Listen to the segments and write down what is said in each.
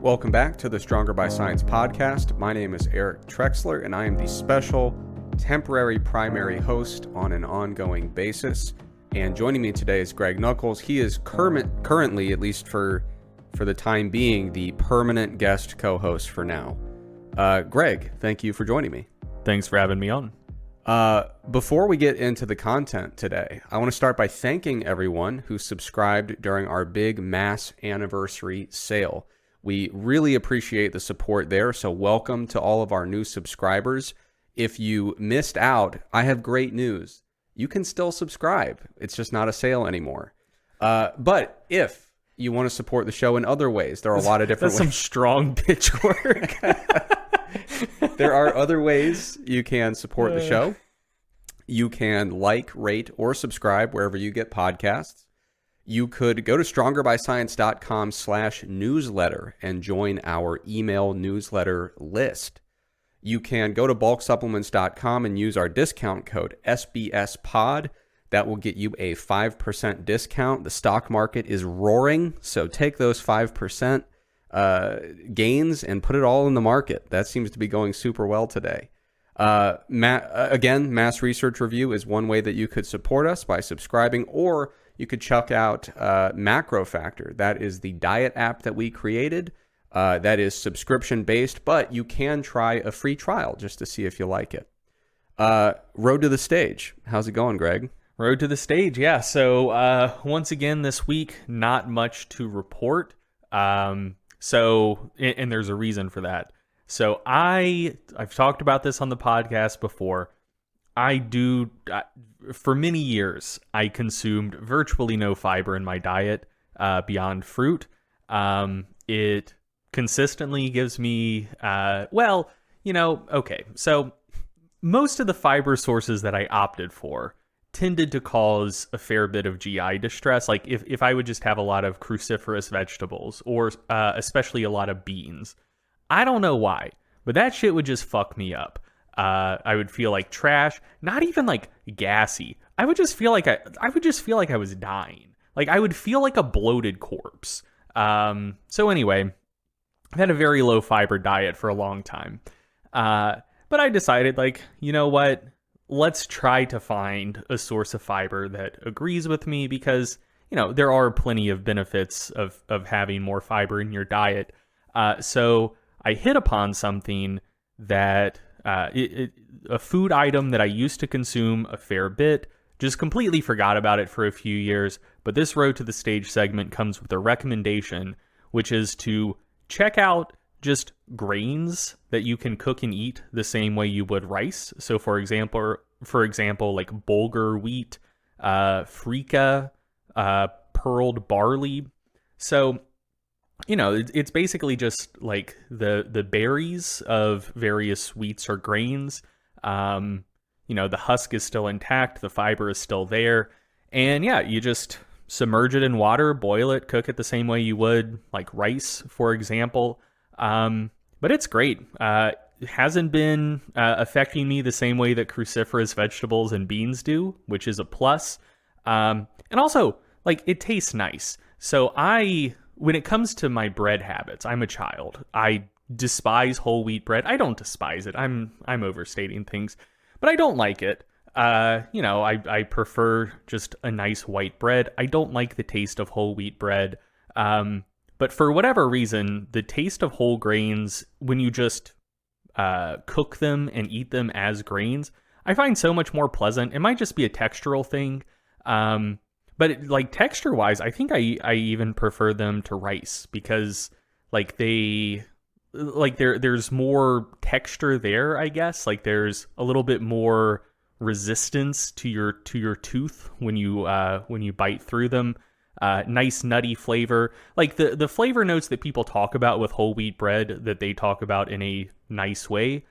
Welcome back to the Stronger by Science podcast. My name is Eric Trexler, and I am the special temporary primary host on an ongoing basis. And joining me today is Greg Knuckles. He is currently, at least for the time being, the permanent guest co-host for now. Greg, thank you for joining me. Thanks for having me on. Before we get into the content today, I want to start by thanking everyone who subscribed during our big mass anniversary sale. We really appreciate the support there, so welcome to all of our new subscribers. If you missed out, I have great news. You can still subscribe. It's just not a sale anymore. But if you want to support the show in other ways, there are a lot of different ways. That's some strong pitch work. There are other ways you can support the show. You can like, rate, or subscribe wherever you get podcasts. You could go to strongerbyscience.com/newsletter and join our email newsletter list. You can go to bulksupplements.com and use our discount code SBSPOD. That will get you a 5% discount. The stock market is roaring, so take those 5% gains and put it all in the market. That seems to be going super well today. Again, Mass Research Review is one way that you could support us by subscribing, or you could check out Macro Factor. That is the diet app that we created. That is subscription-based, but you can try a free trial just to see if you like it. Road to the Stage. How's it going, Greg? Road to the Stage, yeah. So once again this week, not much to report. And there's a reason for that. So I've talked about this on the podcast before. For many years, I consumed virtually no fiber in my diet beyond fruit. It consistently gives me, okay. So most of the fiber sources that I opted for tended to cause a fair bit of GI distress. Like if I would just have a lot of cruciferous vegetables or especially a lot of beans. I don't know why, but that shit would just fuck me up. I would feel like trash, not even like gassy. I would just feel like I was dying. Like I would feel like a bloated corpse. So anyway, I've had a very low fiber diet for a long time. But I decided, like, you know what? Let's try to find a source of fiber that agrees with me, because, you know, there are plenty of benefits of having more fiber in your diet. So I hit upon something that a food item that I used to consume a fair bit, just completely forgot about it for a few years. But this Road to the Stage segment comes with a recommendation, which is to check out just grains that you can cook and eat the same way you would rice. So for example, like bulgur wheat, freekeh, pearled barley. So, you know, it's basically just like the berries of various wheats or grains. You know, the husk is still intact, the fiber is still there. And yeah, you just submerge it in water, boil it, cook it the same way you would like rice, for example. But it's great. It hasn't been affecting me the same way that cruciferous vegetables and beans do, which is a plus. And also, like, it tastes nice. So when it comes to my bread habits, I'm a child. I despise whole wheat bread. I don't despise it. I'm overstating things, but I don't like it. I prefer just a nice white bread. I don't like the taste of whole wheat bread. But for whatever reason, the taste of whole grains, when you just cook them and eat them as grains, I find so much more pleasant. It might just be a textural thing. But texture-wise, I think I even prefer them to rice, because there's more texture there, I guess. Like there's a little bit more resistance to your tooth when you bite through them. Nice nutty flavor. Like the flavor notes that people talk about with whole wheat bread, that they talk about in a nice way,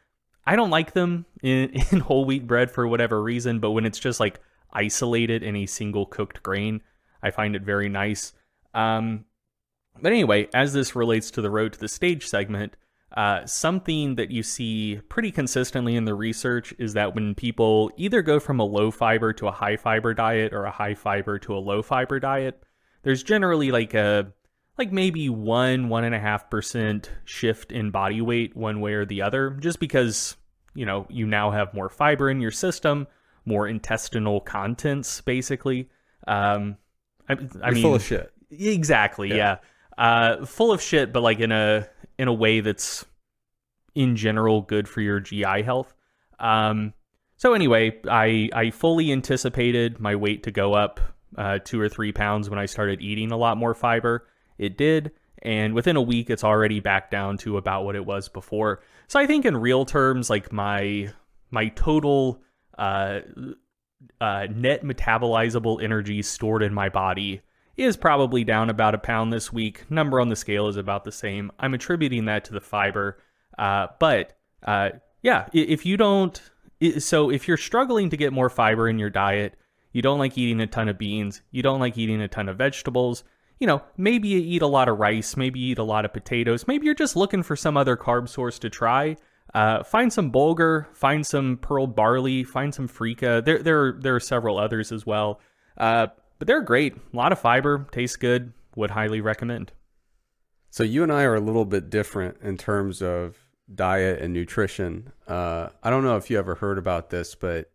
I don't like them in whole wheat bread for whatever reason. But when it's just like isolated in a single cooked grain, I find it very nice. But anyway, as this relates to the Road to the Stage segment, something that you see pretty consistently in the research is that when people either go from a low fiber to a high fiber diet or a high fiber to a low fiber diet, there's generally like a like maybe 1.5% shift in body weight one way or the other, just because, you now have more fiber in your system, more intestinal contents, basically. You're full of shit. Exactly. Yeah. Full of shit, but like in a way that's in general good for your GI health. So anyway, I fully anticipated my weight to go up 2 or 3 pounds when I started eating a lot more fiber. It did. And within a week, it's already back down to about what it was before. So I think in real terms, like my total net metabolizable energy stored in my body is probably down about a pound this week. Number on the scale is about the same. I'm attributing that to the fiber. But if you don't, so if you're struggling to get more fiber in your diet, you don't like eating a ton of beans, you don't like eating a ton of vegetables, maybe you eat a lot of rice, maybe you eat a lot of potatoes, maybe you're just looking for some other carb source to try. Find some bulgur, find some pearl barley, find some freekeh. There are several others as well. But they're great. A lot of fiber, tastes good, would highly recommend. So you and I are a little bit different in terms of diet and nutrition. I don't know if you ever heard about this, but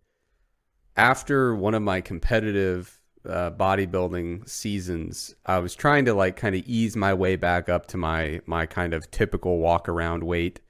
after one of my competitive bodybuilding seasons, I was trying to like kind of ease my way back up to my kind of typical walk around weight,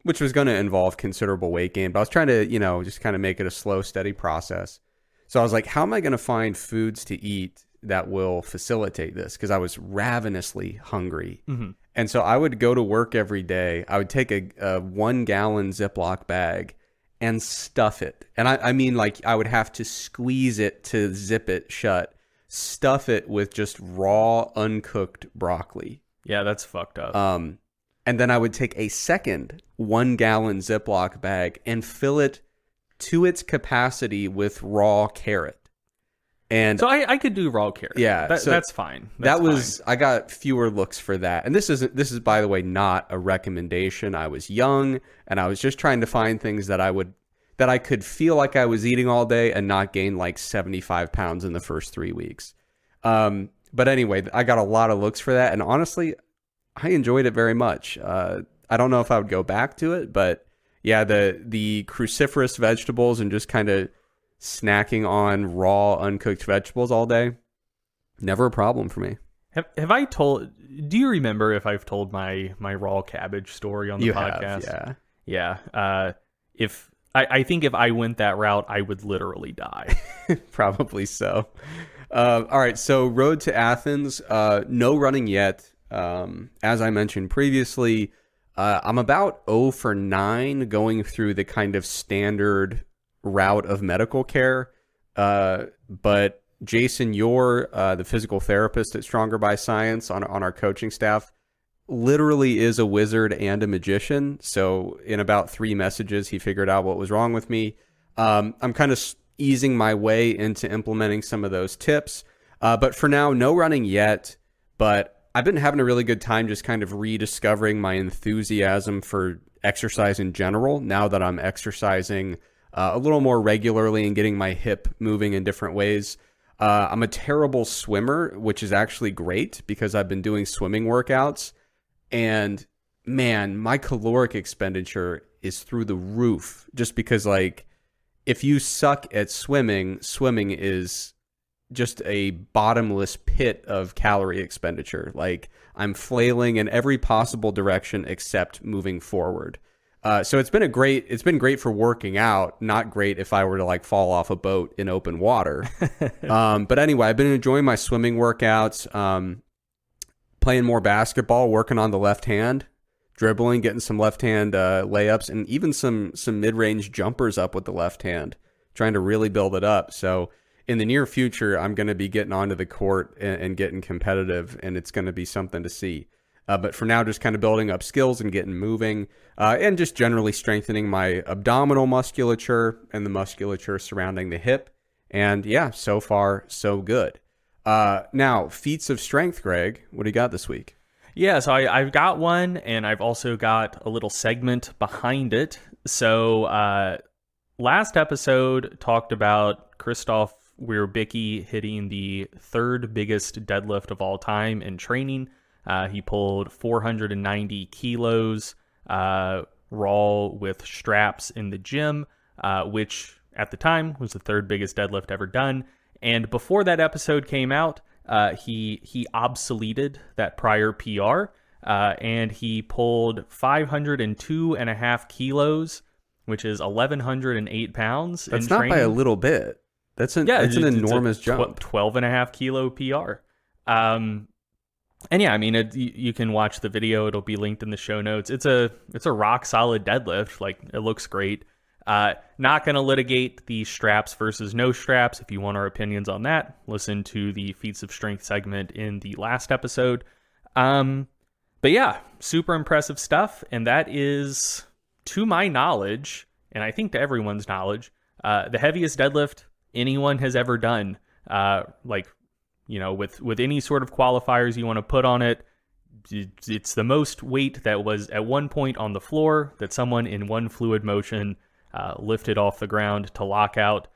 which was going to involve considerable weight gain. But I was trying to, just kind of make it a slow, steady process. So I was like, how am I going to find foods to eat that will facilitate this? Because I was ravenously hungry. Mm-hmm. And so I would go to work every day. I would take a 1 gallon Ziploc bag and stuff it. And I mean, like, I would have to squeeze it to zip it shut, stuff it with just raw, uncooked broccoli. Yeah, that's fucked up. And then I would take a second 1 gallon Ziploc bag and fill it to its capacity with raw carrot. And so I could do raw carrot. Yeah, that's fine. I got fewer looks for that. And this is by the way not a recommendation. I was young and I was just trying to find things that I could feel like I was eating all day and not gain like 75 pounds in the first 3 weeks. But anyway, I got a lot of looks for that, and honestly, I enjoyed it very much. I don't know if I would go back to it, but yeah, the cruciferous vegetables and just kind of snacking on raw, uncooked vegetables all day, never a problem for me. Have I told? Do you remember if I've told my raw cabbage story on the podcast? Have, yeah. I think if I went that route, I would literally die. Probably so. All right, so road to Athens. No running yet. As I mentioned previously, I'm about 0 for 9 going through the kind of standard route of medical care. But Jason, you're the physical therapist at Stronger by Science on our coaching staff, literally is a wizard and a magician. So in about 3 messages, he figured out what was wrong with me. I'm kind of easing my way into implementing some of those tips. But for now, no running yet. But I've been having a really good time just kind of rediscovering my enthusiasm for exercise in general, now that I'm exercising a little more regularly and getting my hip moving in different ways. I'm a terrible swimmer, which is actually great because I've been doing swimming workouts. And man, my caloric expenditure is through the roof just because, like, if you suck at swimming is just a bottomless pit of calorie expenditure. Like, I'm flailing in every possible direction except moving forward. So it's been great for working out, not great if I were to like fall off a boat in open water. But anyway, I've been enjoying my swimming workouts, playing more basketball, working on the left hand, dribbling, getting some left hand layups, and even some mid-range jumpers up with the left hand, trying to really build it up. So in the near future, I'm going to be getting onto the court and getting competitive, and it's going to be something to see. But for now, just kind of building up skills and getting moving, and just generally strengthening my abdominal musculature and the musculature surrounding the hip. And yeah, so far, so good. Now, feats of strength, Greg, what do you got this week? Yeah, so I've got one, and I've also got a little segment behind it. So last episode talked about Christoph Wierbicki hitting the third biggest deadlift of all time in training. He pulled 490 kilos raw with straps in the gym, which at the time was the third biggest deadlift ever done. And before that episode came out, he obsoleted that prior PR, and he pulled 502.5 kilos, which is 1,108 pounds. That's not by a little bit. That's an enormous jump. 12.5 kilo PR. And yeah, I mean, you can watch the video. It'll be linked in the show notes. It's a rock solid deadlift. Like, it looks great. Not going to litigate the straps versus no straps. If you want our opinions on that, listen to the Feats of Strength segment in the last episode. But yeah, super impressive stuff. And that is, to my knowledge, and I think to everyone's knowledge, the heaviest deadlift anyone has ever done. With any sort of qualifiers you want to put on it, it's the most weight that was at one point on the floor that someone in one fluid motion lifted off the ground to lock out.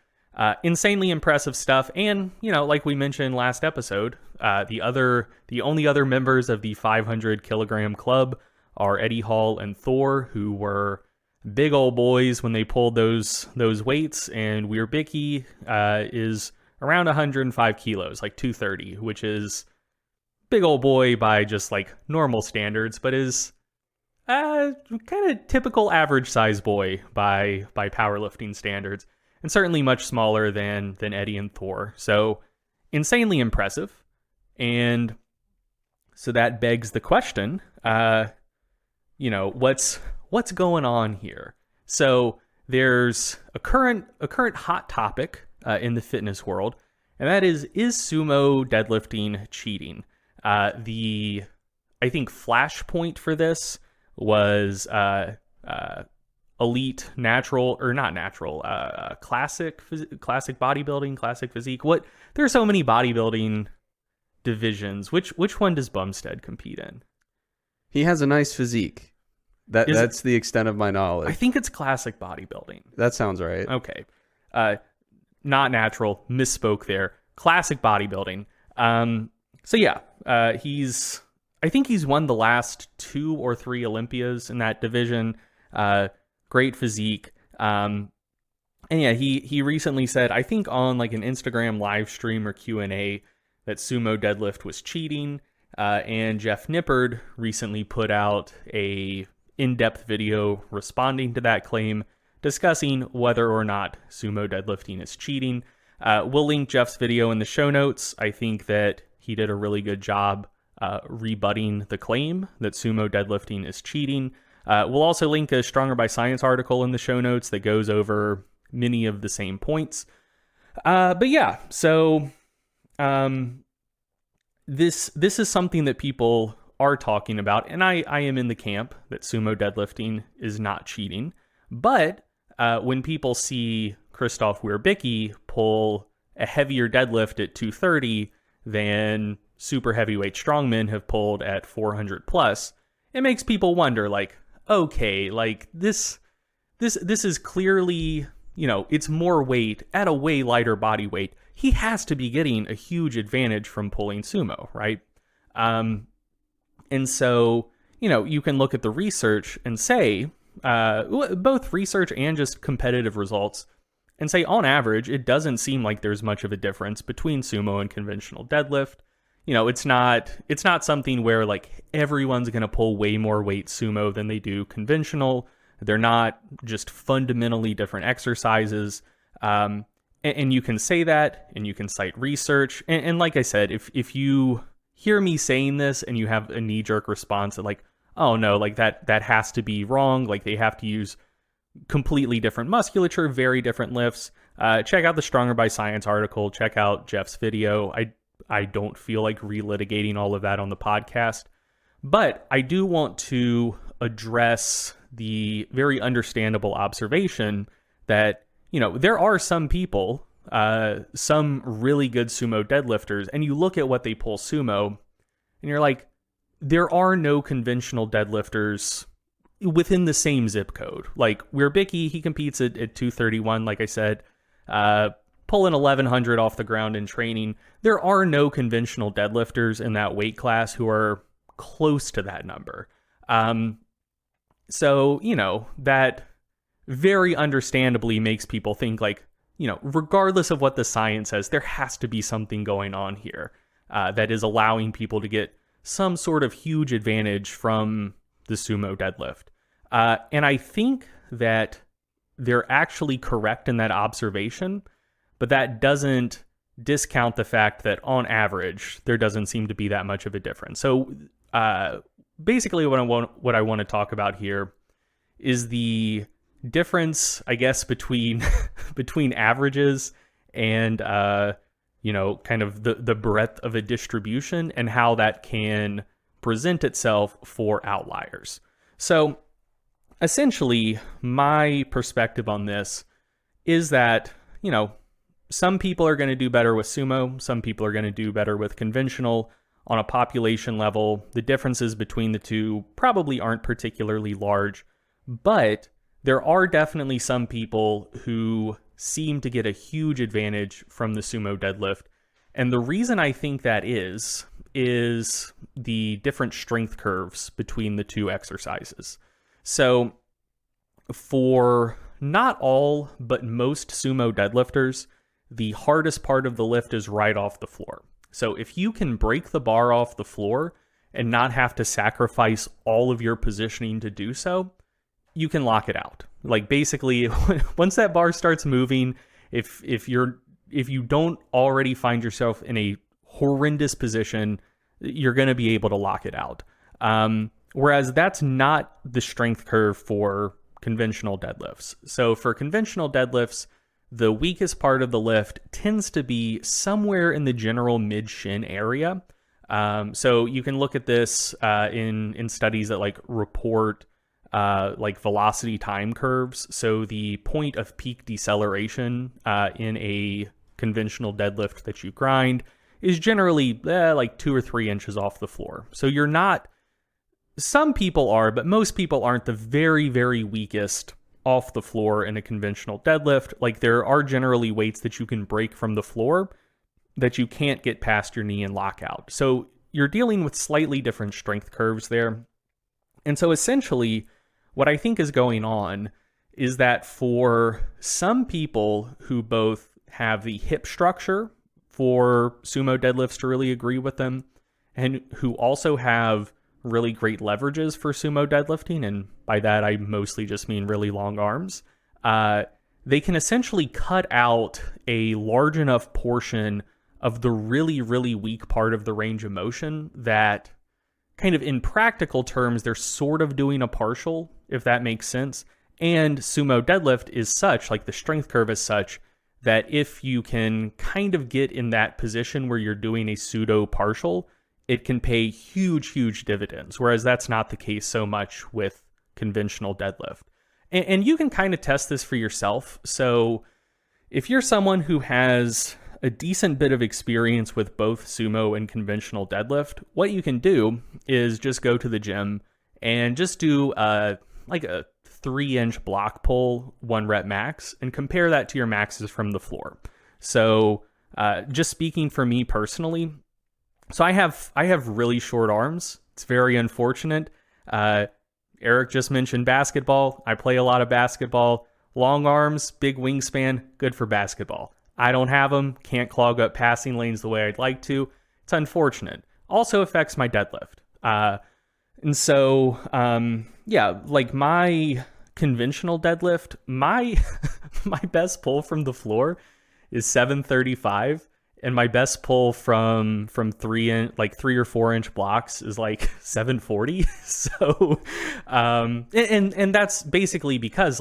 Insanely impressive stuff. And, like we mentioned last episode, the only other members of the 500 kilogram club are Eddie Hall and Thor, who were big old boys when they pulled those weights. And Wierbicki is around 105 kilos, like 230, which is big old boy by just like normal standards, but is kind of typical average size boy by powerlifting standards, and certainly much smaller than Eddie and Thor. So insanely impressive. And so that begs the question, what's going on here? So there's a current hot topic in the fitness world, and that is sumo deadlifting cheating? I think flashpoint for this was elite natural, or not natural, classic bodybuilding, classic physique. There are so many bodybuilding divisions. Which one does Bumstead compete in? He has a nice physique. That's the extent of my knowledge. I think it's classic bodybuilding. That sounds right. Okay. Not natural, misspoke there. Classic bodybuilding. So yeah, I think he's won the last 2 or 3 Olympias in that division. Great physique. And yeah, he recently said, I think on like an Instagram live stream or Q&A, that sumo deadlift was cheating. And Jeff Nippard recently put out a in-depth video responding to that claim, discussing whether or not sumo deadlifting is cheating. We'll link Jeff's video in the show notes. I think that he did a really good job rebutting the claim that sumo deadlifting is cheating. We'll also link a Stronger by Science article in the show notes that goes over many of the same points. But yeah, so this is something that people are talking about, and I am in the camp that sumo deadlifting is not cheating. But when people see Christoph Wierbicki pull a heavier deadlift at 230 than super heavyweight strongmen have pulled at 400 plus, it makes people wonder, like, okay, like this is clearly, it's more weight at a way lighter body weight. He has to be getting a huge advantage from pulling sumo, right? And so, you can look at the research and say, both research and just competitive results, and say on average, it doesn't seem like there's much of a difference between sumo and conventional deadlift. It's not something where like everyone's going to pull way more weight sumo than they do conventional. They're not just fundamentally different exercises. And you can say that, and you can cite research. And like I said, if you hear me saying this and you have a knee-jerk response that like, oh no, like that has to be wrong, like they have to use completely different musculature, very different lifts, check out the Stronger by Science article, check out Jeff's video. I don't feel like relitigating all of that on the podcast, but I do want to address the very understandable observation that, there are some people, some really good sumo deadlifters, and you look at what they pull sumo, and you're like, there are no conventional deadlifters within the same zip code. Like Wierbicki, he competes at 231, like I said. pulling 1100 off the ground in training, there are no conventional deadlifters in that weight class who are close to that number. So, that very understandably makes people think like, regardless of what the science says, there has to be something going on here that is allowing people to get some sort of huge advantage from the sumo deadlift. And I think that they're actually correct in that observation, but that doesn't discount the fact that on average, there doesn't seem to be that much of a difference. So basically what I want to talk about here is the difference, I guess, between averages and kind of the breadth of a distribution and how that can present itself for outliers. So essentially, my perspective on this is that, some people are going to do better with sumo, some people are going to do better with conventional. On a population level, the differences between the two probably aren't particularly large, but there are definitely some people who seem to get a huge advantage from the sumo deadlift. And the reason I think that is the different strength curves between the two exercises. So for not all, but most sumo deadlifters, the hardest part of the lift is right off the floor. So if you can break the bar off the floor and not have to sacrifice all of your positioning to do so, you can lock it out. Like basically, once that bar starts moving, if you don't already find yourself in a horrendous position, you're going to be able to lock it out. Whereas that's not the strength curve for conventional deadlifts. So for conventional deadlifts, the weakest part of the lift tends to be somewhere in the general mid-shin area. So you can look at this in studies that like report like velocity time curves. So the point of peak deceleration in a conventional deadlift that you grind is generally like 2 or 3 inches off the floor. So you're not, some people are, but most people aren't the very, very weakest off the floor in a conventional deadlift. Like there are generally weights that you can break from the floor that you can't get past your knee and lock out. So you're dealing with slightly different strength curves there. And so essentially what I think is going on is that for some people who both have the hip structure for sumo deadlifts to really agree with them, and who also have really great leverages for sumo deadlifting, and by that I mostly just mean really long arms, they can essentially cut out a large enough portion of the really, really weak part of the range of motion that kind of in practical terms, they're sort of doing a partial, if that makes sense. And sumo deadlift is such, like the strength curve is such, that if you can kind of get in that position where you're doing a pseudo partial, it can pay huge, huge dividends. Whereas that's not the case so much with conventional deadlift. And you can kind of test this for yourself. So if you're someone who has a decent bit of experience with both sumo and conventional deadlift, what you can do is just go to the gym and just do like a 3-inch block pull 1 rep max and compare that to your maxes from the floor. So just speaking for me personally, so I have really short arms. It's very unfortunate. Eric just mentioned basketball. I play a lot of basketball. Long arms, big wingspan, good for basketball. I don't have them, can't clog up passing lanes the way I'd like to. It's unfortunate. Also affects my deadlift. And so, like my conventional deadlift, my best pull from the floor is 735, and my best pull from 3 or 4 inch blocks is like 740. So, and that's basically because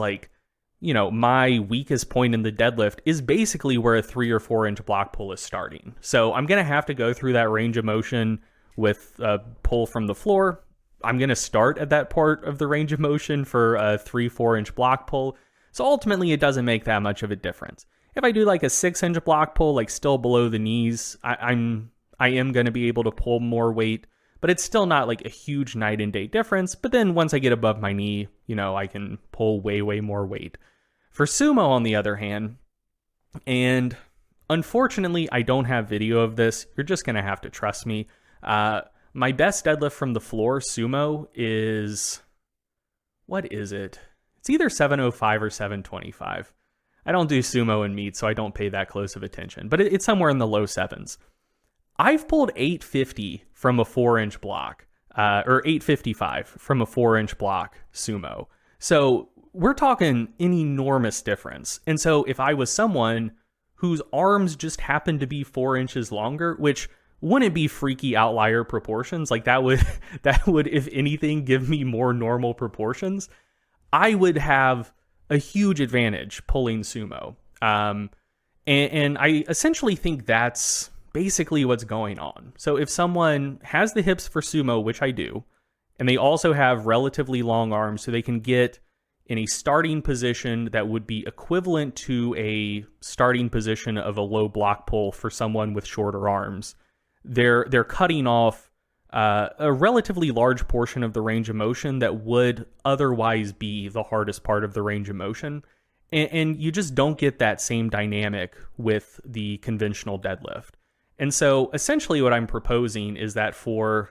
my weakest point in the deadlift is basically where a 3 or 4 inch block pull is starting. So I'm going to have to go through that range of motion with a pull from the floor. I'm going to start at that part of the range of motion for a 3-4 inch block pull. So ultimately it doesn't make that much of a difference. If I do like a 6-inch block pull, like still below the knees, I am going to be able to pull more weight, but it's still not like a huge night and day difference. But then once I get above my knee, I can pull way, way more weight. For sumo, on the other hand, and Unfortunately, I don't have video of this. You're just going to have to trust me. My best deadlift from the floor, sumo, is... What is it? It's either 705 or 725. I don't do sumo and meet, so I don't pay that close of attention. But it's somewhere in the low sevens. I've pulled 850 from a 4-inch block, or 855 from a 4-inch block sumo. So we're talking an enormous difference. And so if I was someone whose arms just happened to be 4 inches longer, which wouldn't be freaky outlier proportions, like that would, if anything, give me more normal proportions, I would have a huge advantage pulling sumo. And I essentially think that's basically what's going on. So if someone has the hips for sumo, which I do, and they also have relatively long arms, so they can get in a starting position that would be equivalent to a starting position of a low block pull for someone with shorter arms, they're cutting off a relatively large portion of the range of motion that would otherwise be the hardest part of the range of motion. And you just don't get that same dynamic with the conventional deadlift. And so essentially what I'm proposing is that for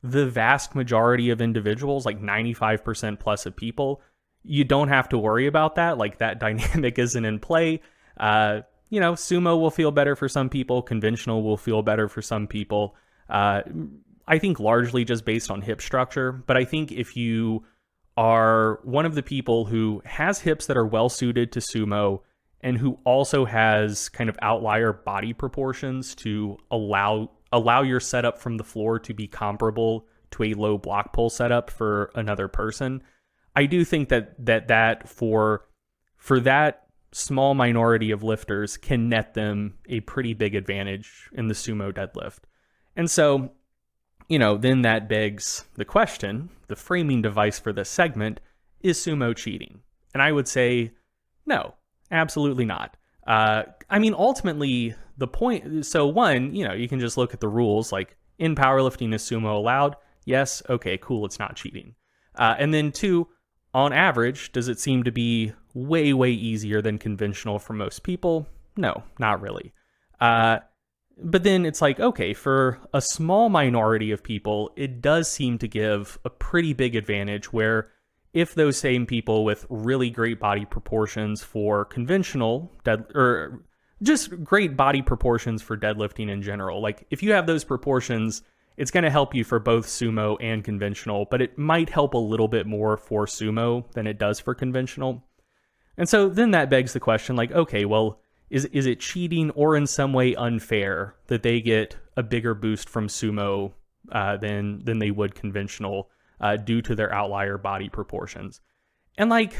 the vast majority of individuals, like 95% plus of people, you don't have to worry about that. Like that dynamic isn't in play. Sumo will feel better for some people. Conventional will feel better for some people. I think largely just based on hip structure. But I think if you are one of the people who has hips that are well suited to sumo and who also has kind of outlier body proportions to allow your setup from the floor to be comparable to a low block pull setup for another person, I do think that for that small minority of lifters can net them a pretty big advantage in the sumo deadlift. And so, then that begs the question, the framing device for this segment, is sumo cheating? And I would say, no, absolutely not. Ultimately, the point, so one, you can just look at the rules, like in powerlifting is sumo allowed? Yes, okay, cool, it's not cheating. And then two, on average, does it seem to be way, way easier than conventional for most people? No, not really. But then it's like, okay, for a small minority of people, it does seem to give a pretty big advantage where if those same people with really great body proportions for conventional or just great body proportions for deadlifting in general, like if you have those proportions, it's going to help you for both sumo and conventional, but it might help a little bit more for sumo than it does for conventional. And so then that begs the question, like, okay, well, is it cheating or in some way unfair that they get a bigger boost from sumo than they would conventional due to their outlier body proportions? And like,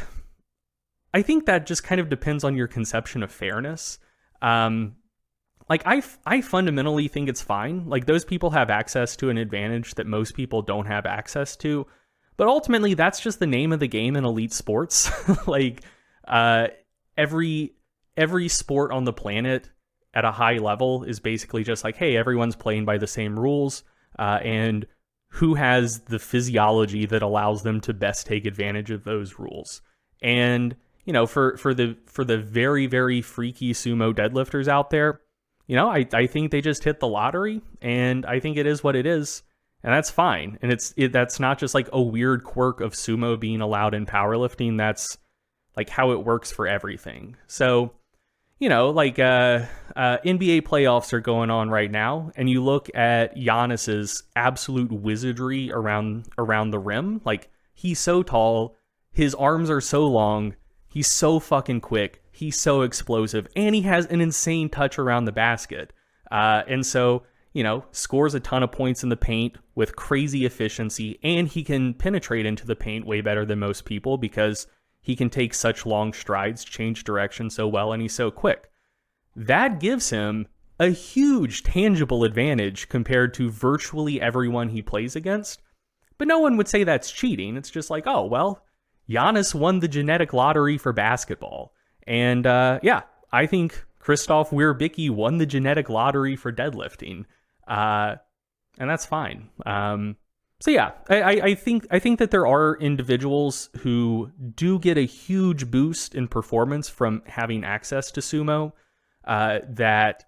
I think that just kind of depends on your conception of fairness. I fundamentally think it's fine. Like those people have access to an advantage that most people don't have access to. But ultimately, that's just the name of the game in elite sports. Every sport on the planet at a high level is basically just like, hey, everyone's playing by the same rules, and who has the physiology that allows them to best take advantage of those rules. And for the very, very freaky sumo deadlifters out there, I think they just hit the lottery, and I think it is what it is, and that's fine. And that's not just like a weird quirk of sumo being allowed in powerlifting. That's like how it works for everything. So, NBA playoffs are going on right now, and you look at Giannis's absolute wizardry around the rim. Like, he's so tall, his arms are so long, he's so fucking quick, he's so explosive, and he has an insane touch around the basket. And so, scores a ton of points in the paint with crazy efficiency, and he can penetrate into the paint way better than most people because he can take such long strides, change direction so well, and he's so quick. That gives him a huge tangible advantage compared to virtually everyone he plays against. But no one would say that's cheating. It's just like, oh, well, Giannis won the genetic lottery for basketball. And I think Krzysztof Wierbicki won the genetic lottery for deadlifting. And that's fine. I think that there are individuals who do get a huge boost in performance from having access to sumo. that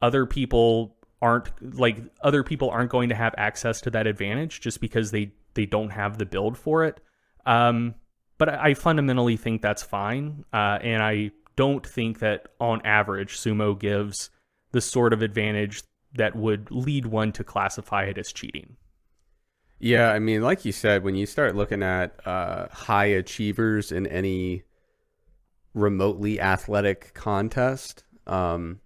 other people aren't going to have access to that advantage just because they don't have the build for it. But I fundamentally think that's fine. And I don't think that on average sumo gives the sort of advantage that would lead one to classify it as cheating. Yeah, I mean, like you said, when you start looking at high achievers in any remotely athletic contest, you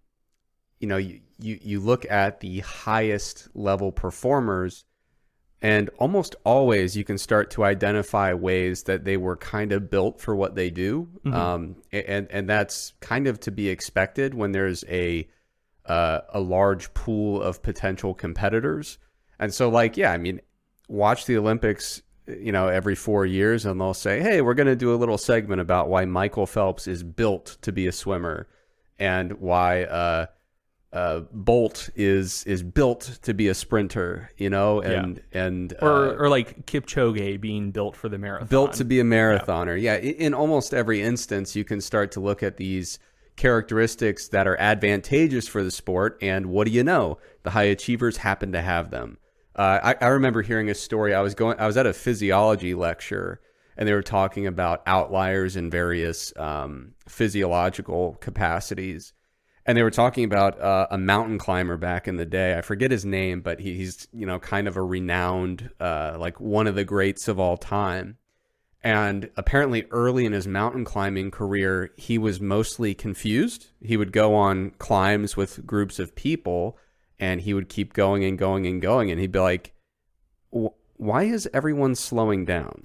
look at the highest level performers, and almost always you can start to identify ways that they were kind of built for what they do. And that's kind of to be expected when there's a large pool of potential competitors. And so watch the Olympics, every 4 years, and they'll say, hey, we're going to do a little segment about why Michael Phelps is built to be a swimmer and why Bolt is built to be a sprinter, or like Kipchoge being built for the marathon, built to be a marathoner. Yeah. In almost every instance, you can start to look at these characteristics that are advantageous for the sport, and what do you know? The high achievers happen to have them. I remember hearing a story. I was at a physiology lecture, and they were talking about outliers in various physiological capacities. And they were talking about a mountain climber back in the day. I forget his name, but he's kind of a renowned, one of the greats of all time. And apparently early in his mountain climbing career, he was mostly confused. He would go on climbs with groups of people, and he would keep going and going and going. And he'd be like, why is everyone slowing down?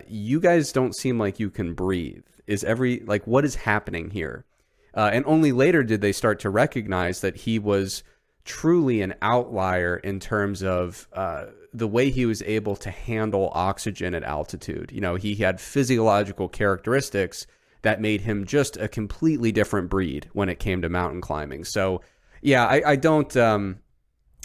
You guys don't seem like you can breathe. What is happening here? And only later did they start to recognize that he was truly an outlier in terms of the way he was able to handle oxygen at altitude. He had physiological characteristics that made him just a completely different breed when it came to mountain climbing. So, yeah, I don't think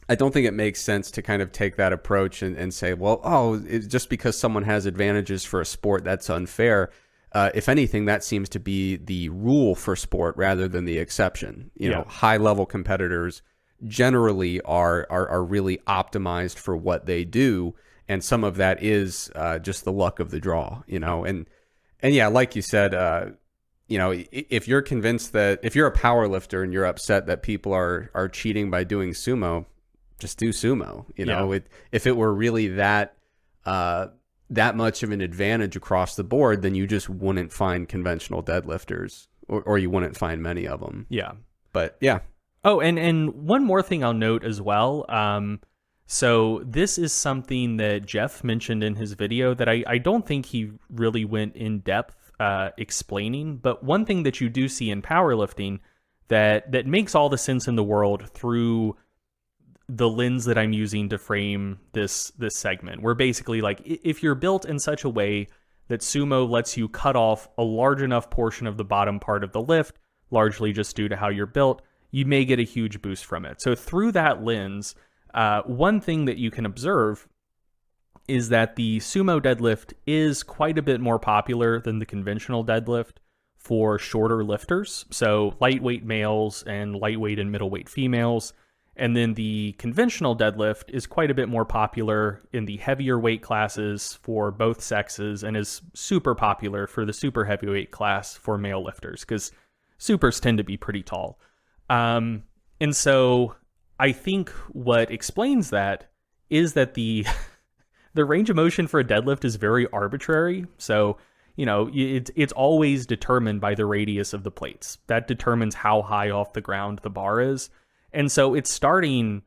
it makes sense to kind of take that approach and say, well, just because someone has advantages for a sport, that's unfair. If anything, that seems to be the rule for sport rather than the exception. High level competitors generally are really optimized for what they do, and some of that is just the luck of the draw. And yeah, like you said, if you're convinced that if you're a power lifter and you're upset that people are cheating by doing sumo, just do sumo. If it were really that much of an advantage across the board, then you just wouldn't find conventional deadlifters, or you wouldn't find many of them. Yeah. But yeah. Oh, and one more thing I'll note as well. So this is something that Jeff mentioned in his video that I don't think he really went in depth explaining. But one thing that you do see in powerlifting that makes all the sense in the world through the lens that I'm using to frame this segment, where basically, if you're built in such a way that sumo lets you cut off a large enough portion of the bottom part of the lift, largely just due to how you're built, you may get a huge boost from it. So through that lens, one thing that you can observe is that the sumo deadlift is quite a bit more popular than the conventional deadlift for shorter lifters. So lightweight males and lightweight and middleweight females. And then the conventional deadlift is quite a bit more popular in the heavier weight classes for both sexes, and is super popular for the super heavyweight class for male lifters, because supers tend to be pretty tall. And so I think what explains that is that the range of motion for a deadlift is very arbitrary. So, it's always determined by the radius of the plates. That determines how high off the ground the bar is. And so it's starting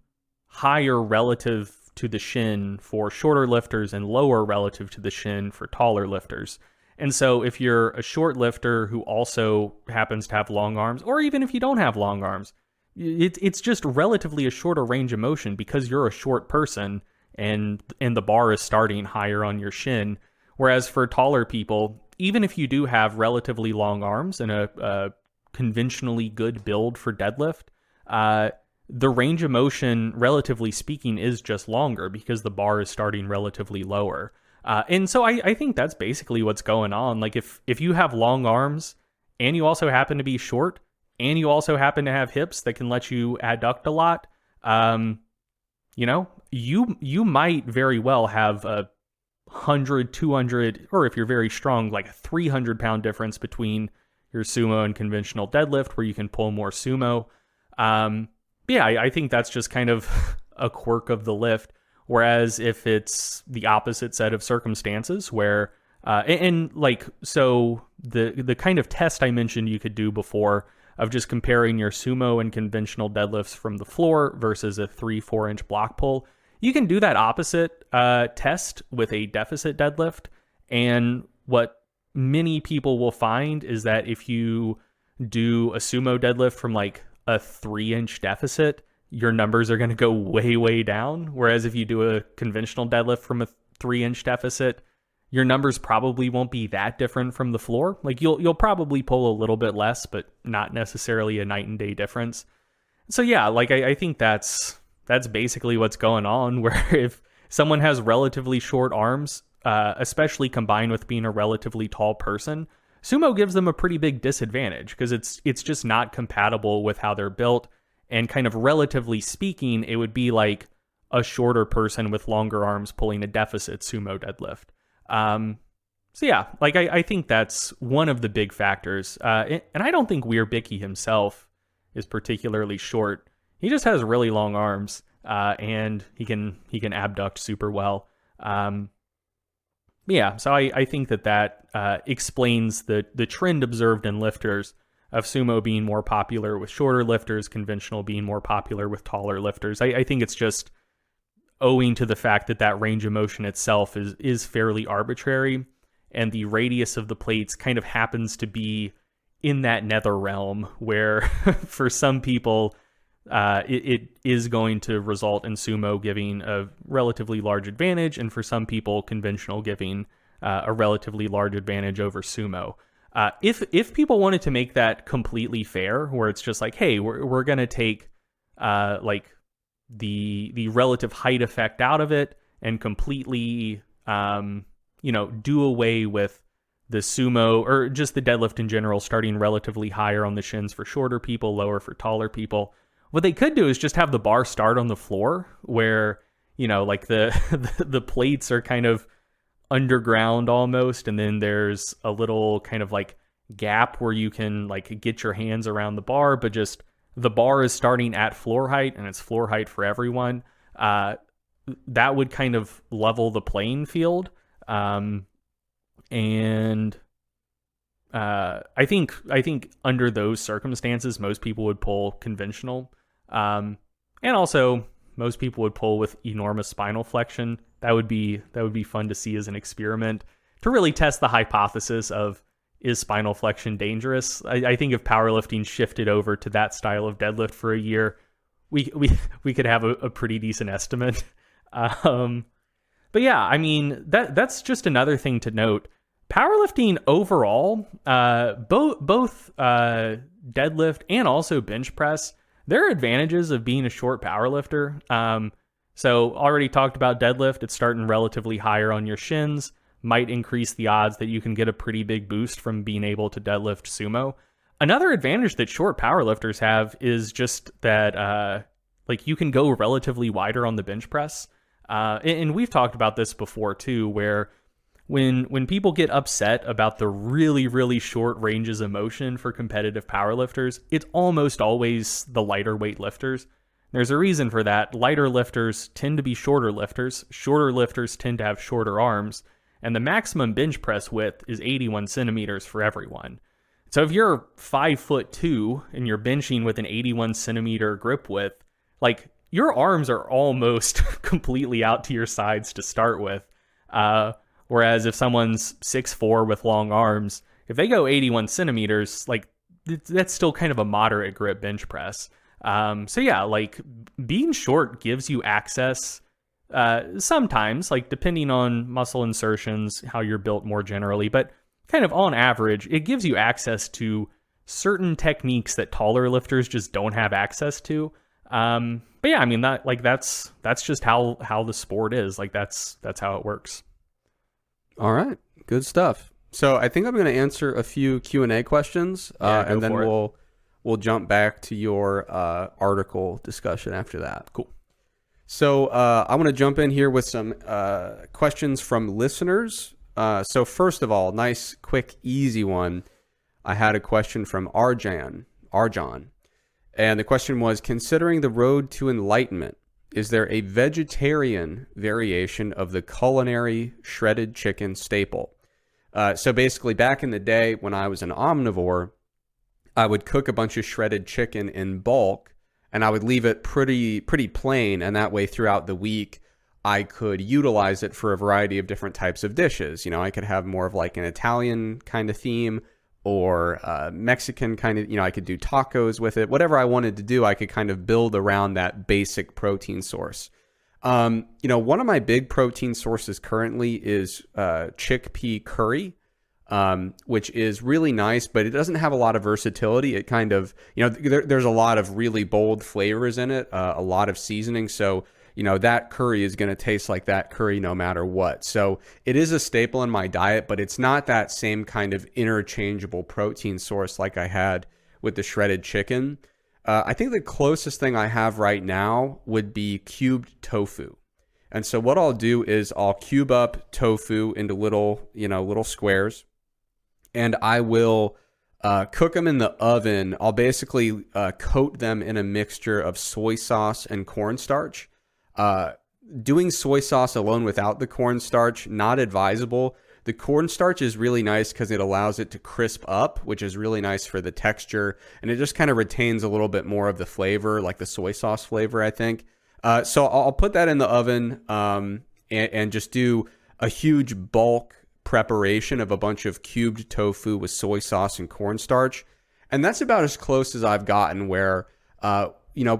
higher relative to the shin for shorter lifters and lower relative to the shin for taller lifters. And so if you're a short lifter who also happens to have long arms, or even if you don't have long arms, it's just relatively a shorter range of motion because you're a short person and the bar is starting higher on your shin. Whereas for taller people, even if you do have relatively long arms and a conventionally good build for deadlift, the range of motion, relatively speaking, is just longer because the bar is starting relatively lower. And so I think that's basically what's going on. Like if you have long arms and you also happen to be short, and you also happen to have hips that can let you adduct a lot, you know, you might very well have a 100, 200, or if you're very strong, like a 300-pound difference between your sumo and conventional deadlift, where you can pull more sumo. Yeah, I think that's just kind of a quirk of the lift. Whereas if it's the opposite set of circumstances where, so the kind of test I mentioned you could do before of just comparing your sumo and conventional deadlifts from the floor versus a 3-4 inch block pull, you can do that opposite test with a deficit deadlift. And what many people will find is that if you do a sumo deadlift from like a 3-inch deficit, your numbers are going to go way, way down. Whereas if you do a conventional deadlift from a 3-inch deficit, your numbers probably won't be that different from the floor. Like you'll probably pull a little bit less, but not necessarily a night and day difference. So yeah, like I think that's basically what's going on, where if someone has relatively short arms, especially combined with being a relatively tall person, sumo gives them a pretty big disadvantage because it's just not compatible with how they're built. And kind of relatively speaking, it would be like a shorter person with longer arms pulling a deficit sumo deadlift. So yeah, like I think that's one of the big factors. And I don't think Weirbicky himself is particularly short. He just has really long arms, and he can abduct super well. Yeah, so I think that explains the trend observed in lifters of sumo being more popular with shorter lifters, conventional being more popular with taller lifters. I think it's just owing to the fact that range of motion itself is fairly arbitrary, and the radius of the plates kind of happens to be in that nether realm where for some people it is going to result in sumo giving a relatively large advantage, and for some people conventional giving a relatively large advantage over sumo. If people wanted to make that completely fair, where it's just like, hey, we're going to take like the relative height effect out of it and completely do away with the sumo or just the deadlift in general, starting relatively higher on the shins for shorter people, lower for taller people. What they could do is just have the bar start on the floor where, like the plates are kind of underground almost, and then there's a little kind of like gap where you can like get your hands around the bar, but just the bar is starting at floor height and it's floor height for everyone. That would kind of level the playing field. And I think under those circumstances, most people would pull conventional. And also most people would pull with enormous spinal flexion. That would be fun to see as an experiment to really test the hypothesis of, is spinal flexion dangerous? I think if powerlifting shifted over to that style of deadlift for a year, we could have a pretty decent estimate. But yeah, I mean, that's just another thing to note. Powerlifting overall, both deadlift and also bench press, there are advantages of being a short powerlifter. So already talked about deadlift. It's starting relatively higher on your shins, might increase the odds that you can get a pretty big boost from being able to deadlift sumo. Another advantage that short powerlifters have is just that like you can go relatively wider on the bench press. And we've talked about this before too, where when people get upset about the really, really short ranges of motion for competitive powerlifters, it's almost always the lighter weight lifters. There's a reason for that. Lighter lifters tend to be shorter lifters. Shorter lifters tend to have shorter arms. And the maximum bench press width is 81 centimeters for everyone. So if you're 5'2" and you're benching with an 81 centimeter grip width, like your arms are almost completely out to your sides to start with. Whereas if someone's 6'4" with long arms, if they go 81 centimeters, like that's still kind of a moderate grip bench press. So yeah, like being short gives you access sometimes, like depending on muscle insertions, how you're built more generally, but kind of on average, it gives you access to certain techniques that taller lifters just don't have access to. But yeah, I mean that's just how the sport is. Like that's how it works. All right, good stuff. So I think I'm going to answer a few Q&A questions, and then we'll jump back to your article discussion after that. Cool. So I want to jump in here with some questions from listeners. So first of all, nice, quick, easy one. I had a question from Arjan. And the question was, considering the road to enlightenment, is there a vegetarian variation of the culinary shredded chicken staple? So basically, back in the day when I was an omnivore, I would cook a bunch of shredded chicken in bulk, and I would leave it pretty plain, and that way throughout the week, I could utilize it for a variety of different types of dishes. You know, I could have more of like an Italian kind of theme, or Mexican kind of, I could do tacos with it. Whatever I wanted to do, I could kind of build around that basic protein source. One of my big protein sources currently is chickpea curry, which is really nice, but it doesn't have a lot of versatility. It kind of, there's a lot of really bold flavors in it, a lot of seasoning. So, that curry is going to taste like that curry no matter what. So it is a staple in my diet, but it's not that same kind of interchangeable protein source like I had with the shredded chicken. I think the closest thing I have right now would be cubed tofu. And so what I'll do is I'll cube up tofu into little squares, and I will cook them in the oven. I'll basically coat them in a mixture of soy sauce and cornstarch. Doing soy sauce alone without the cornstarch, not advisable. The cornstarch is really nice because it allows it to crisp up, which is really nice for the texture, and it just kind of retains a little bit more of the flavor, like the soy sauce flavor, I think. So I'll put that in the oven and just do a huge bulk preparation of a bunch of cubed tofu with soy sauce and cornstarch. And that's about as close as I've gotten where,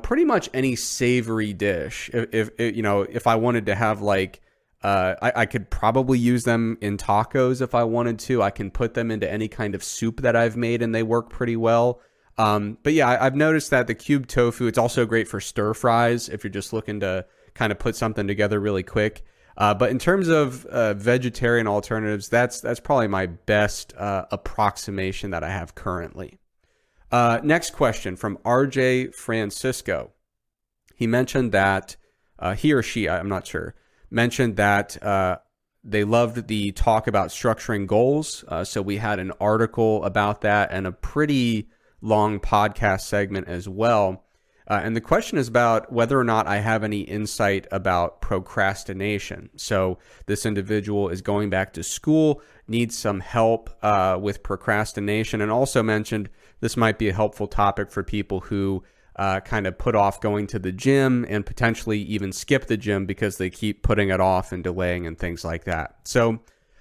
pretty much any savory dish, if I wanted to have like, I could probably use them in tacos if I wanted to. I can put them into any kind of soup that I've made and they work pretty well. But yeah, I've noticed that the cubed tofu, it's also great for stir fries if you're just looking to kind of put something together really quick. But in terms of vegetarian alternatives, that's probably my best approximation that I have currently. Next question from RJ Francisco. He mentioned that he or she, I'm not sure, mentioned that they loved the talk about structuring goals. So we had an article about that and a pretty long podcast segment as well. And the question is about whether or not I have any insight about procrastination. So this individual is going back to school, needs some help with procrastination, and also mentioned this might be a helpful topic for people who kind of put off going to the gym and potentially even skip the gym because they keep putting it off and delaying and things like that. So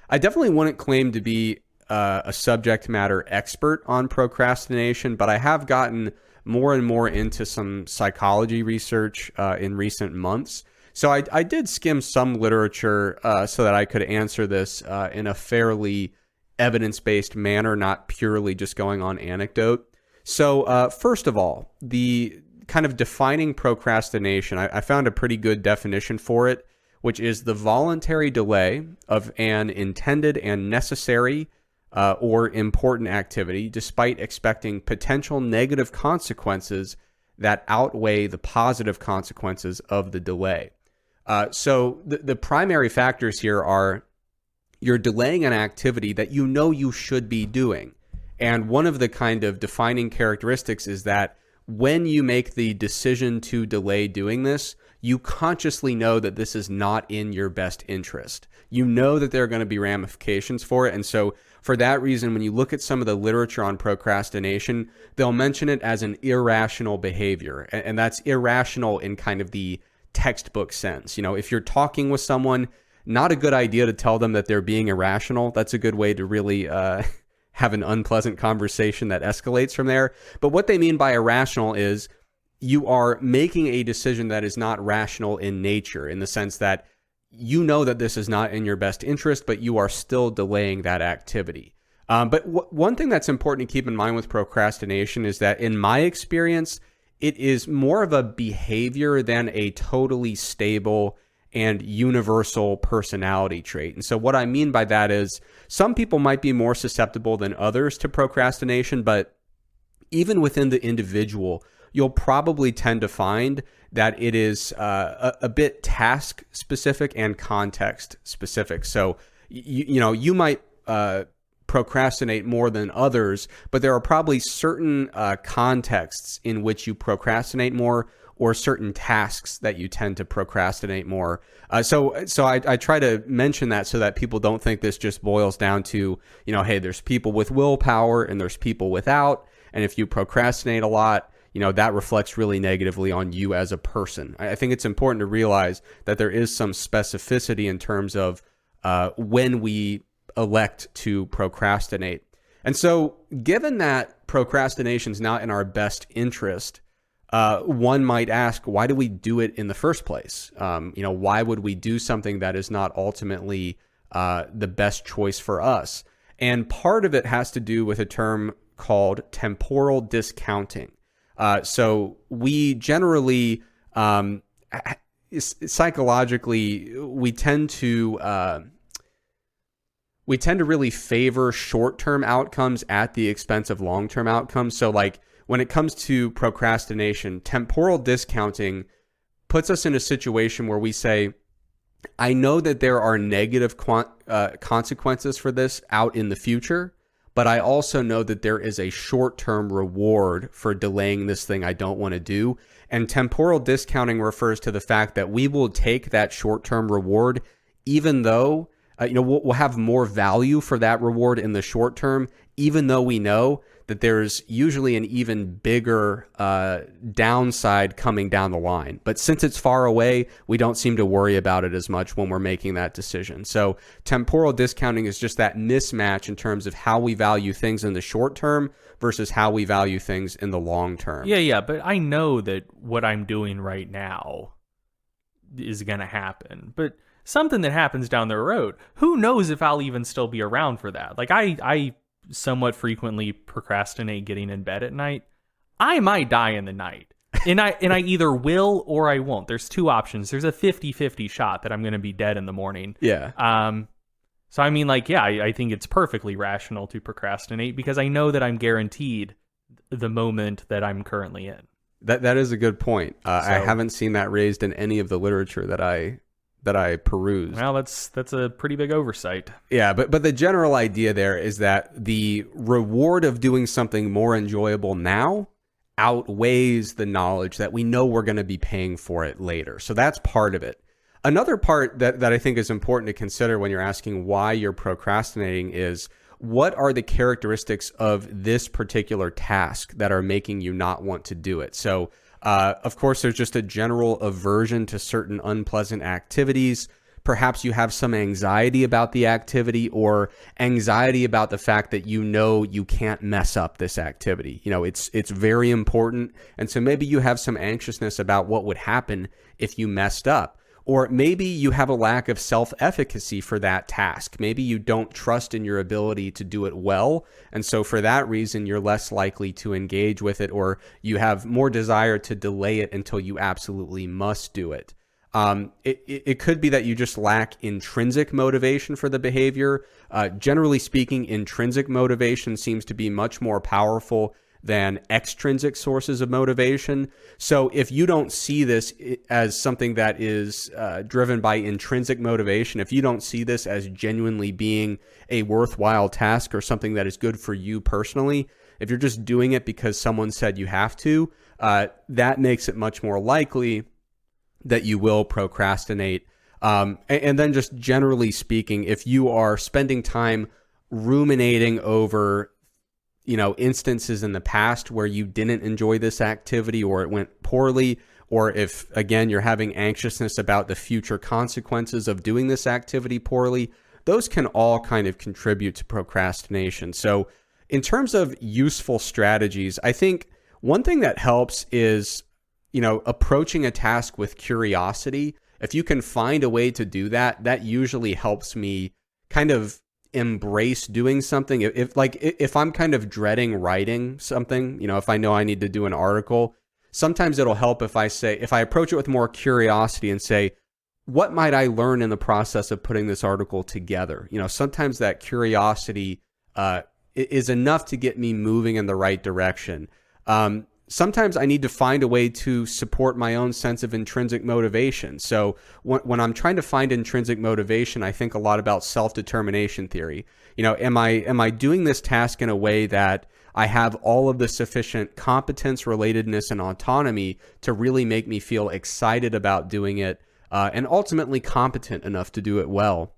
I definitely wouldn't claim to be a subject matter expert on procrastination, but I have gotten more and more into some psychology research in recent months. So I did skim some literature so that I could answer this in a fairly evidence-based manner, not purely just going on anecdote. So first of all, the kind of defining procrastination, I found a pretty good definition for it, which is the voluntary delay of an intended and necessary or important activity, despite expecting potential negative consequences that outweigh the positive consequences of the delay. So the primary factors here are you're delaying an activity that you know you should be doing. And one of the kind of defining characteristics is that when you make the decision to delay doing this, you consciously know that this is not in your best interest. You know that there are going to be ramifications for it. And so for that reason, when you look at some of the literature on procrastination, they'll mention it as an irrational behavior. And that's irrational in kind of the textbook sense. If you're talking with someone, not a good idea to tell them that they're being irrational. That's a good way to really have an unpleasant conversation that escalates from there. But what they mean by irrational is you are making a decision that is not rational in nature, in the sense that you know that this is not in your best interest, but you are still delaying that activity. But one thing that's important to keep in mind with procrastination is that in my experience, it is more of a behavior than a totally stable and universal personality trait. And so what I mean by that is some people might be more susceptible than others to procrastination, but even within the individual, you'll probably tend to find that it is a bit task specific and context specific. So, you might procrastinate more than others, but there are probably certain contexts in which you procrastinate more, or certain tasks that you tend to procrastinate more. So I try to mention that so that people don't think this just boils down to, hey, there's people with willpower and there's people without. And if you procrastinate a lot, that reflects really negatively on you as a person. I think it's important to realize that there is some specificity in terms of when we elect to procrastinate. And so given that procrastination is not in our best interest, one might ask, why do we do it in the first place? Why would we do something that is not ultimately the best choice for us? And part of it has to do with a term called temporal discounting. So we generally, psychologically, we tend to really favor short-term outcomes at the expense of long-term outcomes. So like when it comes to procrastination, temporal discounting puts us in a situation where we say, I know that there are negative consequences for this out in the future, but I also know that there is a short-term reward for delaying this thing I don't want to do. And temporal discounting refers to the fact that we will take that short-term reward, even though we'll have more value for that reward in the short term, even though we know that there's usually an even bigger downside coming down the line. But since it's far away, we don't seem to worry about it as much when we're making that decision. So temporal discounting is just that mismatch in terms of how we value things in the short term versus how we value things in the long term. Yeah, but I know that what I'm doing right now is going to happen. But something that happens down the road, who knows if I'll even still be around for that? Like I somewhat frequently procrastinate getting in bed at night. I might die in the night. And I either will or I won't. There's two options. There's a 50-50 shot that I'm going to be dead in the morning. Yeah. So I mean, I think it's perfectly rational to procrastinate because I know that I'm guaranteed the moment that I'm currently in. That is a good point. I haven't seen that raised in any of the literature that I perused. Well, that's a pretty big oversight. Yeah, but the general idea there is that the reward of doing something more enjoyable now outweighs the knowledge that we know we're going to be paying for it later. So that's part of it. Another part that I think is important to consider when you're asking why you're procrastinating is, what are the characteristics of this particular task that are making you not want to do it? So of course, there's just a general aversion to certain unpleasant activities. Perhaps you have some anxiety about the activity, or anxiety about the fact that you can't mess up this activity. It's very important. And so maybe you have some anxiousness about what would happen if you messed up. Or maybe you have a lack of self-efficacy for that task. Maybe you don't trust in your ability to do it well. And so for that reason, you're less likely to engage with it, or you have more desire to delay it until you absolutely must do it. It could be that you just lack intrinsic motivation for the behavior. Generally speaking, intrinsic motivation seems to be much more powerful than extrinsic sources of motivation. So if you don't see this as something that is driven by intrinsic motivation, if you don't see this as genuinely being a worthwhile task or something that is good for you personally, if you're just doing it because someone said you have to, that makes it much more likely that you will procrastinate. And then just generally speaking, if you are spending time ruminating over instances in the past where you didn't enjoy this activity or it went poorly, or if, again, you're having anxiousness about the future consequences of doing this activity poorly, those can all kind of contribute to procrastination. So in terms of useful strategies, I think one thing that helps is, approaching a task with curiosity. If you can find a way to do that, that usually helps me kind of embrace doing something. If I'm kind of dreading writing something, if I know I need to do an article, sometimes it'll help if I approach it with more curiosity and say, what might I learn in the process of putting this article together? Sometimes that curiosity is enough to get me moving in the right direction. Sometimes I need to find a way to support my own sense of intrinsic motivation. So when I'm trying to find intrinsic motivation, I think a lot about self-determination theory. Am I doing this task in a way that I have all of the sufficient competence, relatedness, and autonomy to really make me feel excited about doing it, and ultimately competent enough to do it well?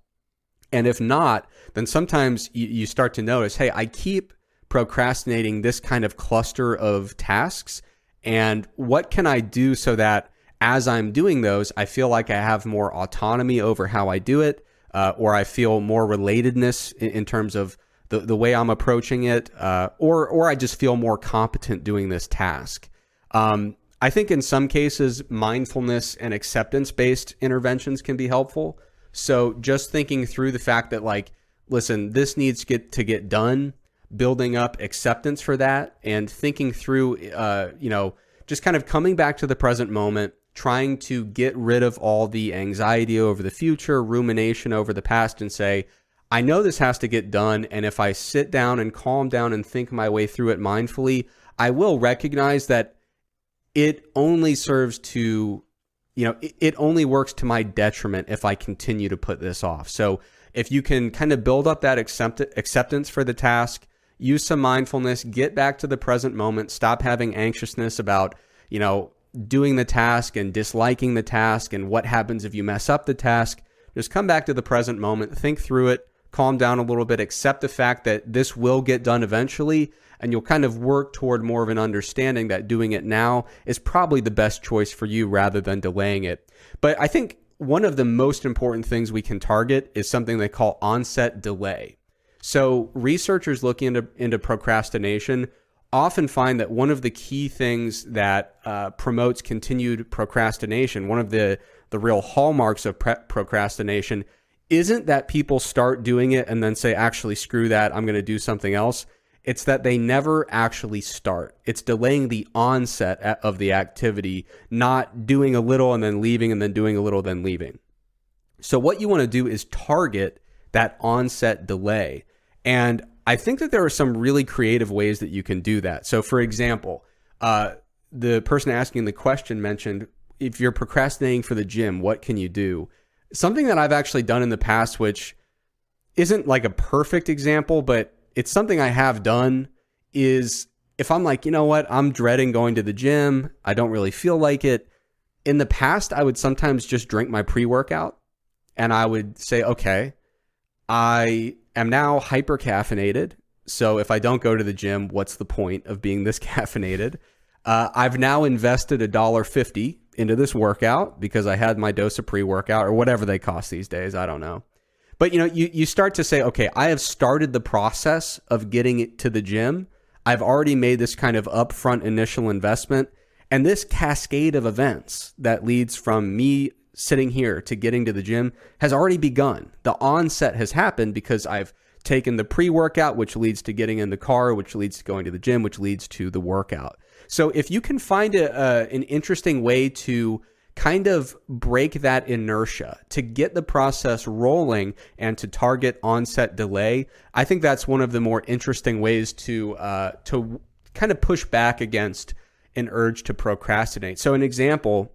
And if not, then sometimes you start to notice, hey, I keep procrastinating this kind of cluster of tasks, and what can I do so that as I'm doing those, I feel like I have more autonomy over how I do it, or I feel more relatedness in terms of the way I'm approaching it, or I just feel more competent doing this task. I think in some cases, mindfulness and acceptance-based interventions can be helpful. So just thinking through the fact that, like, listen, this needs to get done, building up acceptance for that, and thinking through, just kind of coming back to the present moment, trying to get rid of all the anxiety over the future, rumination over the past, and say, I know this has to get done, and if I sit down and calm down and think my way through it mindfully, I will recognize that it only serves to, it only works to my detriment if I continue to put this off. So if you can kind of build up that acceptance for the task, use some mindfulness, get back to the present moment, stop having anxiousness about, doing the task and disliking the task and what happens if you mess up the task. Just come back to the present moment, think through it, calm down a little bit, accept the fact that this will get done eventually, and you'll kind of work toward more of an understanding that doing it now is probably the best choice for you rather than delaying it. But I think one of the most important things we can target is something they call onset delay. So researchers looking into procrastination often find that one of the key things that promotes continued procrastination, one of the real hallmarks of procrastination, isn't that people start doing it and then say, actually, screw that, I'm going to do something else. It's that they never actually start. It's delaying the onset of the activity, not doing a little and then leaving and then doing a little, then leaving. So what you want to do is target that onset delay. And I think that there are some really creative ways that you can do that. So for example, the person asking the question mentioned, if you're procrastinating for the gym, what can you do? Something that I've actually done in the past, which isn't like a perfect example, but it's something I have done, is if I'm like, you know what, I'm dreading going to the gym, I don't really feel like it. In the past, I would sometimes just drink my pre-workout, and I would say, okay, I am now hyper caffeinated. So if I don't go to the gym, what's the point of being this caffeinated? I've now invested $1.50 into this workout because I had my dose of pre-workout, or whatever they cost these days. I don't know. But you start to say, okay, I have started the process of getting it to the gym. I've already made this kind of upfront initial investment. And this cascade of events that leads from me sitting here to getting to the gym has already begun. The onset has happened because I've taken the pre-workout, which leads to getting in the car, which leads to going to the gym, which leads to the workout. So if you can find an interesting way to kind of break that inertia, to get the process rolling and to target onset delay, I think that's one of the more interesting ways to kind of push back against an urge to procrastinate. So an example,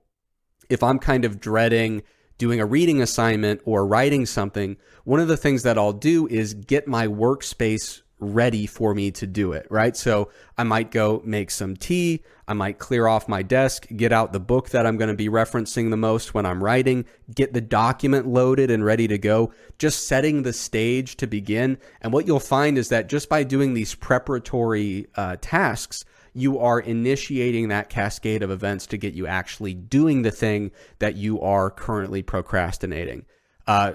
if I'm kind of dreading doing a reading assignment or writing something, one of the things that I'll do is get my workspace ready for me to do it, right? So I might go make some tea, I might clear off my desk, get out the book that I'm going to be referencing the most when I'm writing, get the document loaded and ready to go, just setting the stage to begin. And what you'll find is that just by doing these preparatory tasks, you are initiating that cascade of events to get you actually doing the thing that you are currently procrastinating.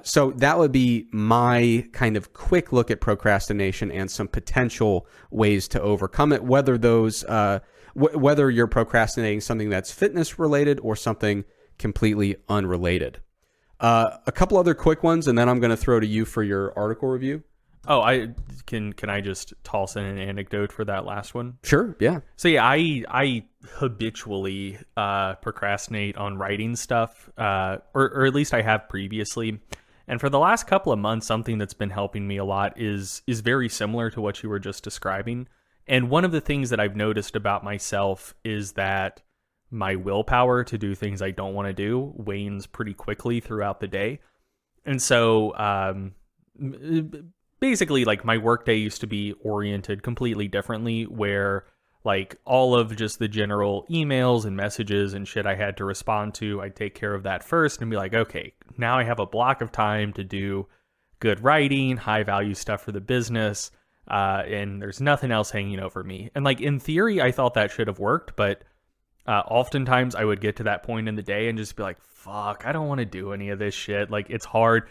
So that would be my kind of quick look at procrastination and some potential ways to overcome it, whether those, whether you're procrastinating something that's fitness related or something completely unrelated. A couple other quick ones, and then I'm going to throw to you for your article review. Oh, I can I just toss in an anecdote for that last one? Sure, yeah. So yeah, I habitually procrastinate on writing stuff, or at least I have previously. And for the last couple of months, something that's been helping me a lot is very similar to what you were just describing. And one of the things that I've noticed about myself is that my willpower to do things I don't want to do wanes pretty quickly throughout the day. And so basically, like, my workday used to be oriented completely differently, where like all of just the general emails and messages and shit I had to respond to, I'd take care of that first and be like, okay, now I have a block of time to do good writing, high value stuff for the business, and there's nothing else hanging over me. And like, in theory, I thought that should have worked, but oftentimes I would get to that point in the day and just be like, fuck, I don't want to do any of this shit. Like, it's hard.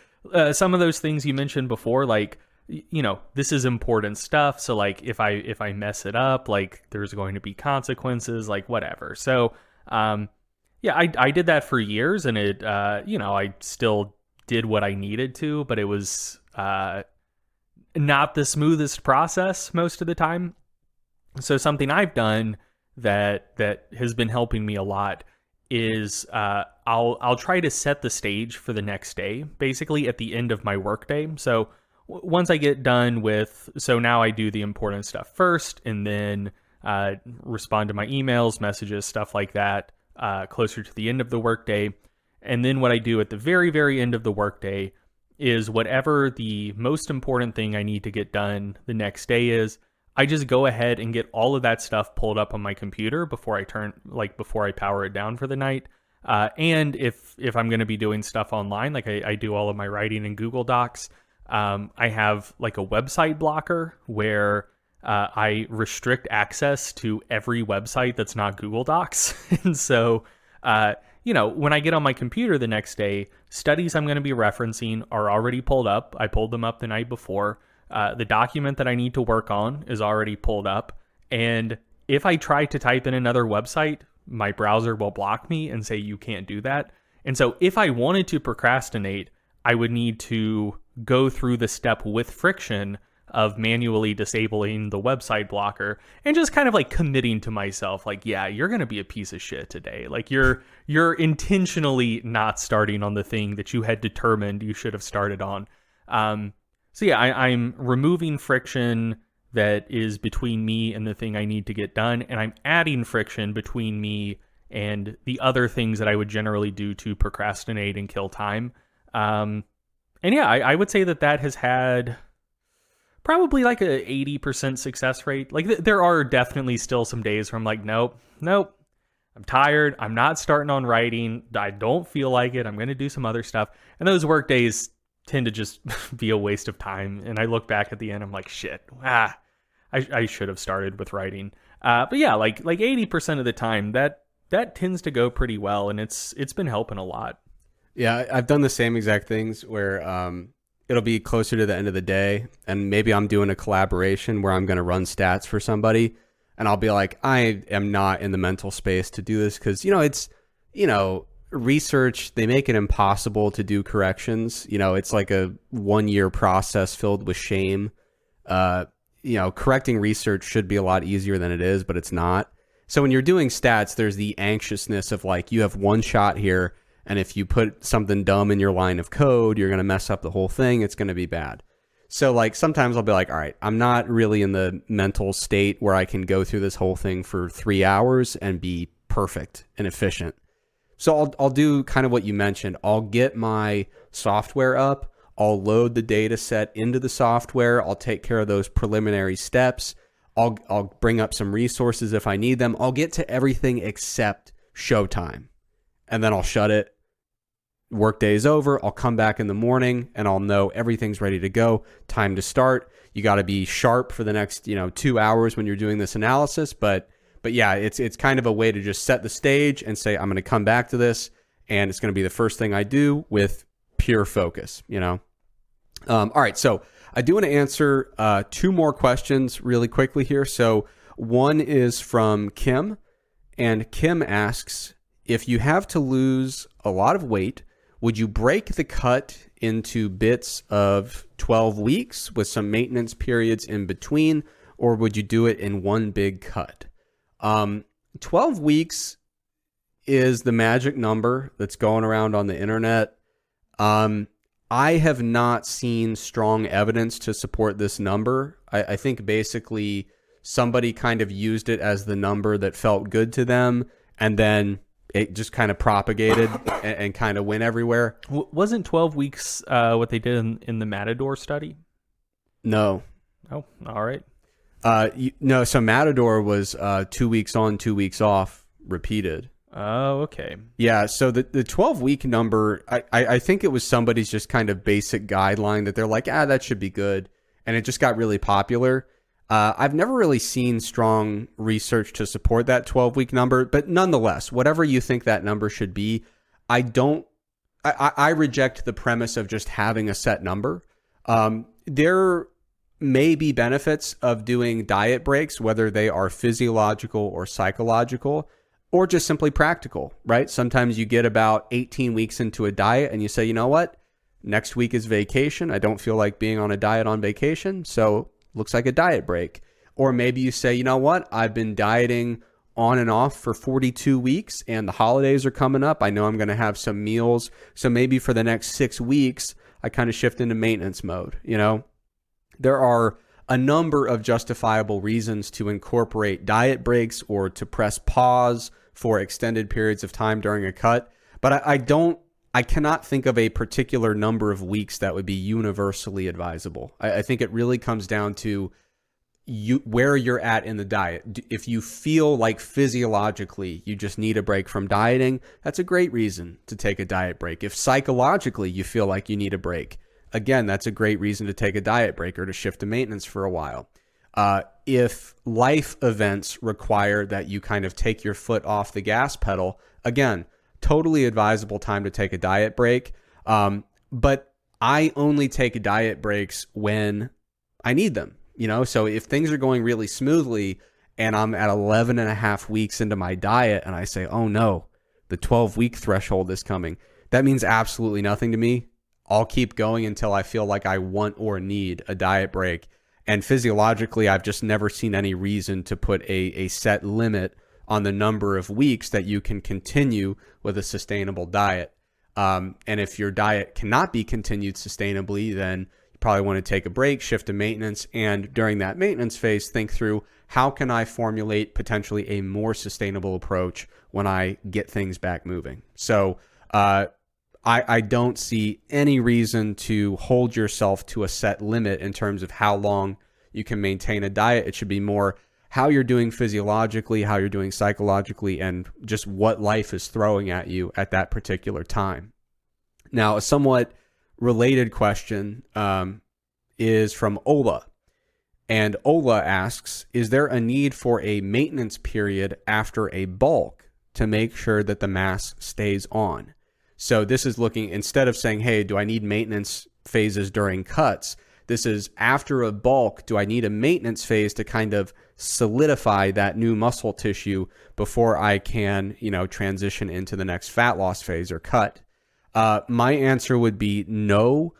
Some of those things you mentioned before, like, you know, this is important stuff. So like, if I mess it up, like, there's going to be consequences, like, whatever. So, yeah, I did that for years, and it, you know, I still did what I needed to, but it was, not the smoothest process most of the time. So something I've done that has been helping me a lot is I'll try to set the stage for the next day, basically at the end of my workday. So once I get done with, so now I do the important stuff first, and then respond to my emails, messages, stuff like that, closer to the end of the workday. And then what I do at the very, very end of the workday is whatever the most important thing I need to get done the next day is, I just go ahead and get all of that stuff pulled up on my computer before I power it down for the night. And if I'm going to be doing stuff online, like I do all of my writing in Google Docs, I have like a website blocker where I restrict access to every website that's not Google Docs. And so, you know, when I get on my computer the next day, studies I'm going to be referencing are already pulled up. I pulled them up the night before. The document that I need to work on is already pulled up. And if I try to type in another website, my browser will block me and say, you can't do that. And so if I wanted to procrastinate, I would need to go through the step with friction of manually disabling the website blocker and just kind of like committing to myself, like, yeah, you're going to be a piece of shit today. Like, you're intentionally not starting on the thing that you had determined you should have started on. So yeah, I'm removing friction that is between me and the thing I need to get done, and I'm adding friction between me and the other things that I would generally do to procrastinate and kill time. And yeah, I would say that has had probably like a 80% success rate. Like, there are definitely still some days where I'm like, nope, I'm tired. I'm not starting on writing. I don't feel like it. I'm going to do some other stuff. And those work days tend to just be a waste of time. And I look back at the end, I'm like, shit, I should have started with writing. But yeah, like 80% of the time, that tends to go pretty well, and it's been helping a lot. Yeah, I've done the same exact things where it'll be closer to the end of the day, and maybe I'm doing a collaboration where I'm going to run stats for somebody, and I'll be like, I am not in the mental space to do this because, it's, research, they make it impossible to do corrections. It's like a 1-year process filled with shame. Correcting research should be a lot easier than it is, but it's not. So when you're doing stats, there's the anxiousness of like, you have one shot here, and if you put something dumb in your line of code, you're going to mess up the whole thing. It's going to be bad. So like, sometimes I'll be like, all right, I'm not really in the mental state where I can go through this whole thing for 3 hours and be perfect and efficient. So I'll do kind of what you mentioned. I'll get my software up. I'll load the data set into the software. I'll take care of those preliminary steps. I'll bring up some resources if I need them. I'll get to everything except showtime. And then I'll shut it. Workday's over. I'll come back in the morning and I'll know everything's ready to go. Time to start. You got to be sharp for the next, 2 hours when you're doing this analysis. But yeah, it's kind of a way to just set the stage and say, I'm going to come back to this, and it's going to be the first thing I do with pure focus, All right, so I do want to answer 2 more questions really quickly here. So one is from Kim, and Kim asks, if you have to lose a lot of weight, would you break the cut into bits of 12 weeks with some maintenance periods in between, or would you do it in one big cut? 12 weeks is the magic number that's going around on the internet. I have not seen strong evidence to support this number. I think basically somebody kind of used it as the number that felt good to them, and then it just kind of propagated and kind of went everywhere. Wasn't 12 weeks what they did in the Matador study? No. Oh, all right. No, so Matador was 2 weeks on, 2 weeks off, repeated. Oh, okay. Yeah, so the 12-week number, I think it was somebody's just kind of basic guideline that they're like, that should be good. And it just got really popular. I've never really seen strong research to support that 12-week number, but nonetheless, whatever you think that number should be, I reject the premise of just having a set number. There may be benefits of doing diet breaks, whether they are physiological or psychological, or just simply practical, right? Sometimes you get about 18 weeks into a diet and you say, you know what? Next week is vacation. I don't feel like being on a diet on vacation, so looks like a diet break. Or maybe you say, you know what? I've been dieting on and off for 42 weeks and the holidays are coming up. I know I'm going to have some meals. So maybe for the next 6 weeks, I kind of shift into maintenance mode. You know, there are a number of justifiable reasons to incorporate diet breaks or to press pause for extended periods of time during a cut. But I cannot think of a particular number of weeks that would be universally advisable. I think it really comes down to where you're at in the diet. If you feel like physiologically you just need a break from dieting, that's a great reason to take a diet break. If psychologically you feel like you need a break, again, that's a great reason to take a diet break or to shift to maintenance for a while. If life events require that you kind of take your foot off the gas pedal, again, totally advisable time to take a diet break. But I only take diet breaks when I need them. You know, so if things are going really smoothly and I'm at 11 and a half weeks into my diet and I say, oh no, the 12-week threshold is coming, that means absolutely nothing to me. I'll keep going until I feel like I want or need a diet break. And physiologically, I've just never seen any reason to put a set limit on the number of weeks that you can continue with a sustainable diet. And if your diet cannot be continued sustainably, then probably want to take a break, shift to maintenance, and during that maintenance phase, think through how can I formulate potentially a more sustainable approach when I get things back moving. So I don't see any reason to hold yourself to a set limit in terms of how long you can maintain a diet. It should be more how you're doing physiologically, how you're doing psychologically, and just what life is throwing at you at that particular time. Now, a somewhat related question is from Ola. And Ola asks, is there a need for a maintenance period after a bulk to make sure that the mass stays on? So this is looking, instead of saying, hey, do I need maintenance phases during cuts? This is after a bulk, do I need a maintenance phase to kind of solidify that new muscle tissue before I can, transition into the next fat loss phase or cut? My answer would be no.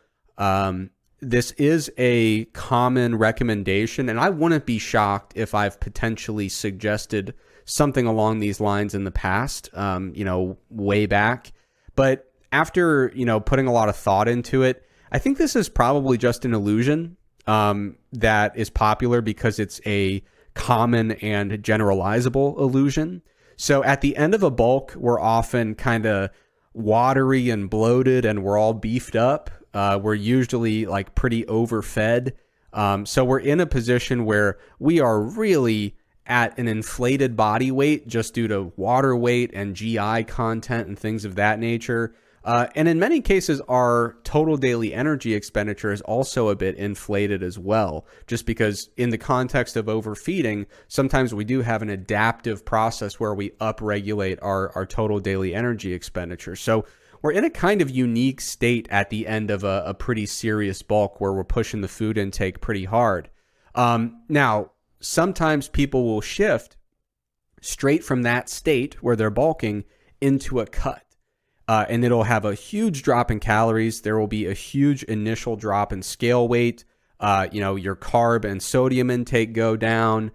This is a common recommendation, and I wouldn't be shocked if I've potentially suggested something along these lines in the past, way back. But after, putting a lot of thought into it, I think this is probably just an illusion that is popular because it's a common and generalizable illusion. So at the end of a bulk, we're often kind of watery and bloated and we're all beefed up. We're usually like pretty overfed. So we're in a position where we are really at an inflated body weight just due to water weight and GI content and things of that nature. And in many cases, our total daily energy expenditure is also a bit inflated as well, just because in the context of overfeeding, sometimes we do have an adaptive process where we upregulate our total daily energy expenditure. So we're in a kind of unique state at the end of a pretty serious bulk where we're pushing the food intake pretty hard. Now, sometimes people will shift straight from that state where they're bulking into a cut. And it'll have a huge drop in calories. There will be a huge initial drop in scale weight. Your carb and sodium intake go down.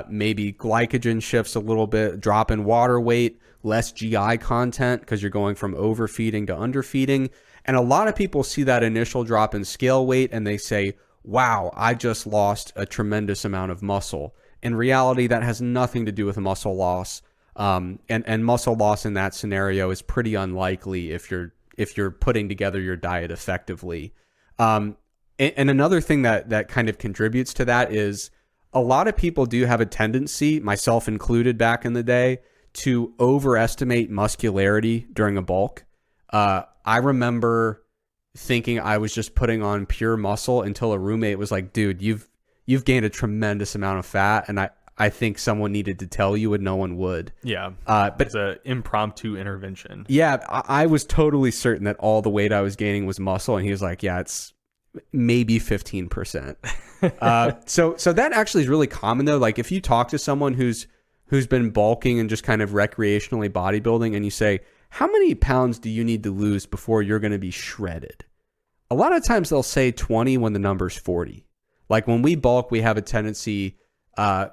Maybe glycogen shifts a little bit, drop in water weight, less GI content because you're going from overfeeding to underfeeding. And a lot of people see that initial drop in scale weight and they say, wow, I just lost a tremendous amount of muscle. In reality, that has nothing to do with muscle loss. And muscle loss in that scenario is pretty unlikely if you're putting together your diet effectively. And another thing that kind of contributes to that is a lot of people do have a tendency, myself included back in the day, to overestimate muscularity during a bulk. I remember thinking I was just putting on pure muscle until a roommate was like, dude, you've gained a tremendous amount of fat. And I think someone needed to tell you and no one would. Yeah. But it's an impromptu intervention. Yeah. I was totally certain that all the weight I was gaining was muscle. And he was like, yeah, it's maybe 15%. So that actually is really common though. Like if you talk to someone who's been bulking and just kind of recreationally bodybuilding and you say, how many pounds do you need to lose before you're going to be shredded? A lot of times they'll say 20 when the number's 40. Like when we bulk, we have a tendency,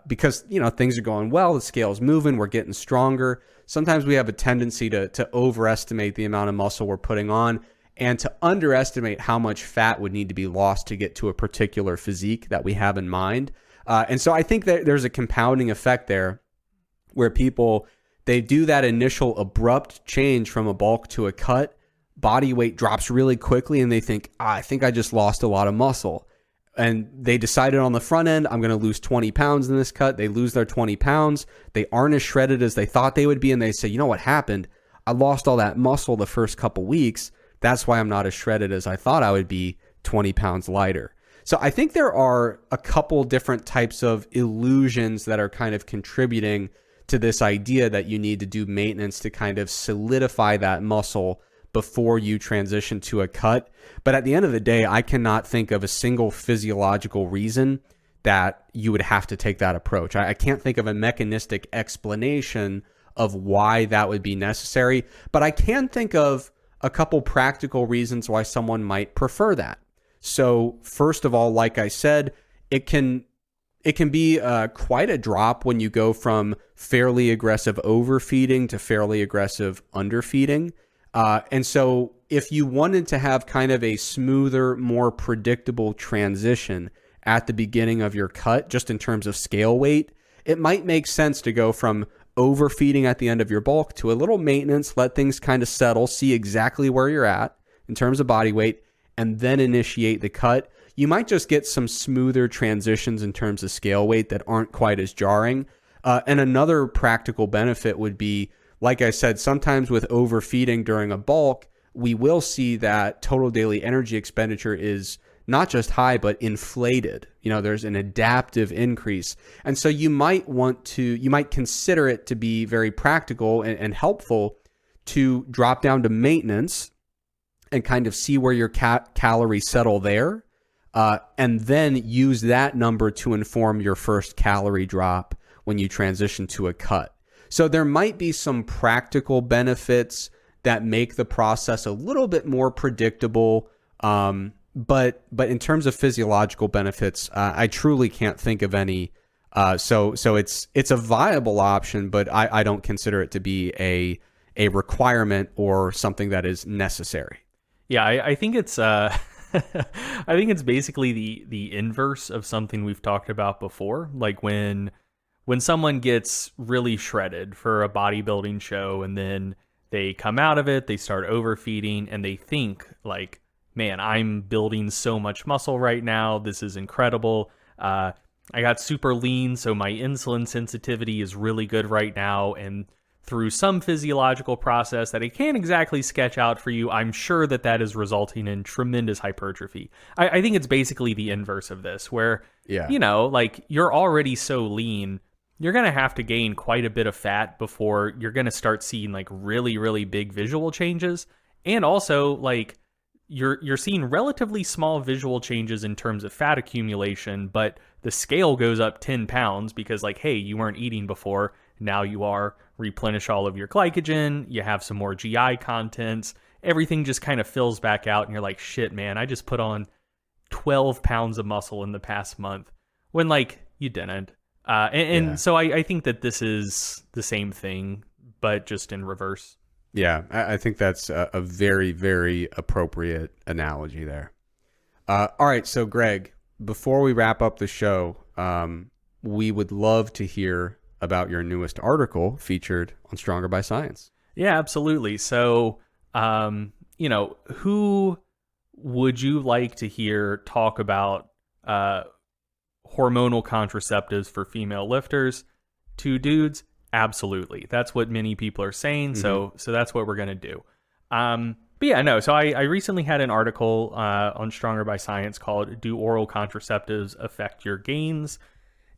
because, things are going well, the scale's moving, we're getting stronger. Sometimes we have a tendency to overestimate the amount of muscle we're putting on and to underestimate how much fat would need to be lost to get to a particular physique that we have in mind. And so I think that there's a compounding effect there where people, they do that initial abrupt change from a bulk to a cut, body weight drops really quickly, and they think, I think I just lost a lot of muscle. And they decided on the front end, I'm going to lose 20 pounds in this cut. They lose their 20 pounds. They aren't as shredded as they thought they would be. And they say, you know what happened? I lost all that muscle the first couple weeks. That's why I'm not as shredded as I thought I would be, 20 pounds lighter. So I think there are a couple different types of illusions that are kind of contributing to this idea that you need to do maintenance to kind of solidify that muscle before you transition to a cut. But at the end of the day, I cannot think of a single physiological reason that you would have to take that approach. I can't think of a mechanistic explanation of why that would be necessary, but I can think of a couple practical reasons why someone might prefer that. So first of all, like I said, it can be quite a drop when you go from fairly aggressive overfeeding to fairly aggressive underfeeding. And so if you wanted to have kind of a smoother, more predictable transition at the beginning of your cut, just in terms of scale weight, it might make sense to go from overfeeding at the end of your bulk to a little maintenance, let things kind of settle, see exactly where you're at in terms of body weight, and then initiate the cut. You might just get some smoother transitions in terms of scale weight that aren't quite as jarring. And another practical benefit would be, like I said, sometimes with overfeeding during a bulk, we will see that total daily energy expenditure is not just high, but inflated. There's an adaptive increase. And so you might consider it to be very practical and helpful to drop down to maintenance and kind of see where your calories settle there. And then use that number to inform your first calorie drop when you transition to a cut. So there might be some practical benefits that make the process a little bit more predictable. But in terms of physiological benefits, I truly can't think of any. So it's a viable option, but I don't consider it to be a requirement or something that is necessary. Yeah, I think it's I think it's basically the inverse of something we've talked about before. Like when someone gets really shredded for a bodybuilding show and then they come out of it, they start overfeeding and they think like, man, I'm building so much muscle right now. This is incredible. I got super lean, so my insulin sensitivity is really good right now. And through some physiological process that I can't exactly sketch out for you, I'm sure that is resulting in tremendous hypertrophy. I think it's basically the inverse of this, where, like you're already so lean, you're going to have to gain quite a bit of fat before you're going to start seeing like really, really big visual changes. And also like you're seeing relatively small visual changes in terms of fat accumulation, but the scale goes up 10 pounds because like, hey, you weren't eating before. Now you are. Replenish all of your glycogen. You have some more GI contents. Everything just kind of fills back out. And you're like, shit, man, I just put on 12 pounds of muscle in the past month when like you didn't. So I think that this is the same thing, but just in reverse. Yeah, I think that's a very, very appropriate analogy there. All right, so Greg, before we wrap up the show, we would love to hear about your newest article featured on Stronger by Science. Yeah, absolutely. So, who would you like to hear talk about hormonal contraceptives for female lifters? Two dudes? Absolutely. That's what many people are saying. So that's what we're going to do. But yeah, no. So I recently had an article on Stronger by Science called "Do Oral Contraceptives Affect Your Gains?"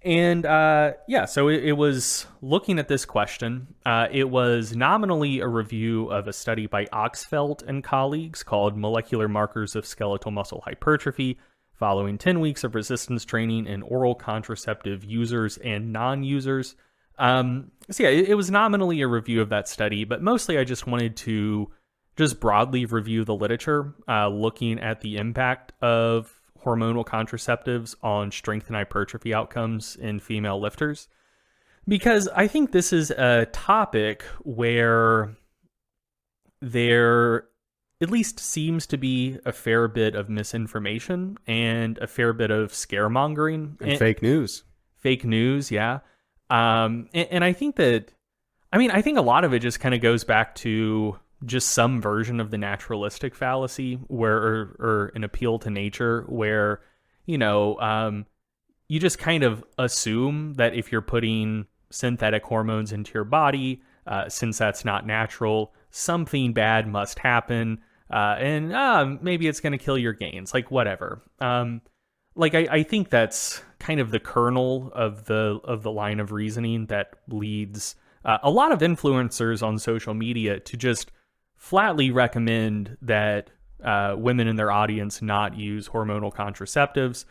And so it was looking at this question. It was nominally a review of a study by Oxfeldt and colleagues called "Molecular Markers of Skeletal Muscle Hypertrophy Following 10 Weeks of Resistance Training in Oral Contraceptive Users and Non-Users." It was nominally a review of that study, but mostly I just wanted to just broadly review the literature, looking at the impact of hormonal contraceptives on strength and hypertrophy outcomes in female lifters. Because I think this is a topic where there at least seems to be a fair bit of misinformation and a fair bit of scaremongering. And fake news. Fake news, yeah. And I think that, I think a lot of it just kind of goes back to just some version of the naturalistic fallacy or an appeal to nature where, you just kind of assume that if you're putting synthetic hormones into your body, since that's not natural, something bad must happen. And maybe it's going to kill your gains, like whatever. I think that's kind of the kernel of the line of reasoning that leads a lot of influencers on social media to just flatly recommend that women in their audience not use hormonal contraceptives.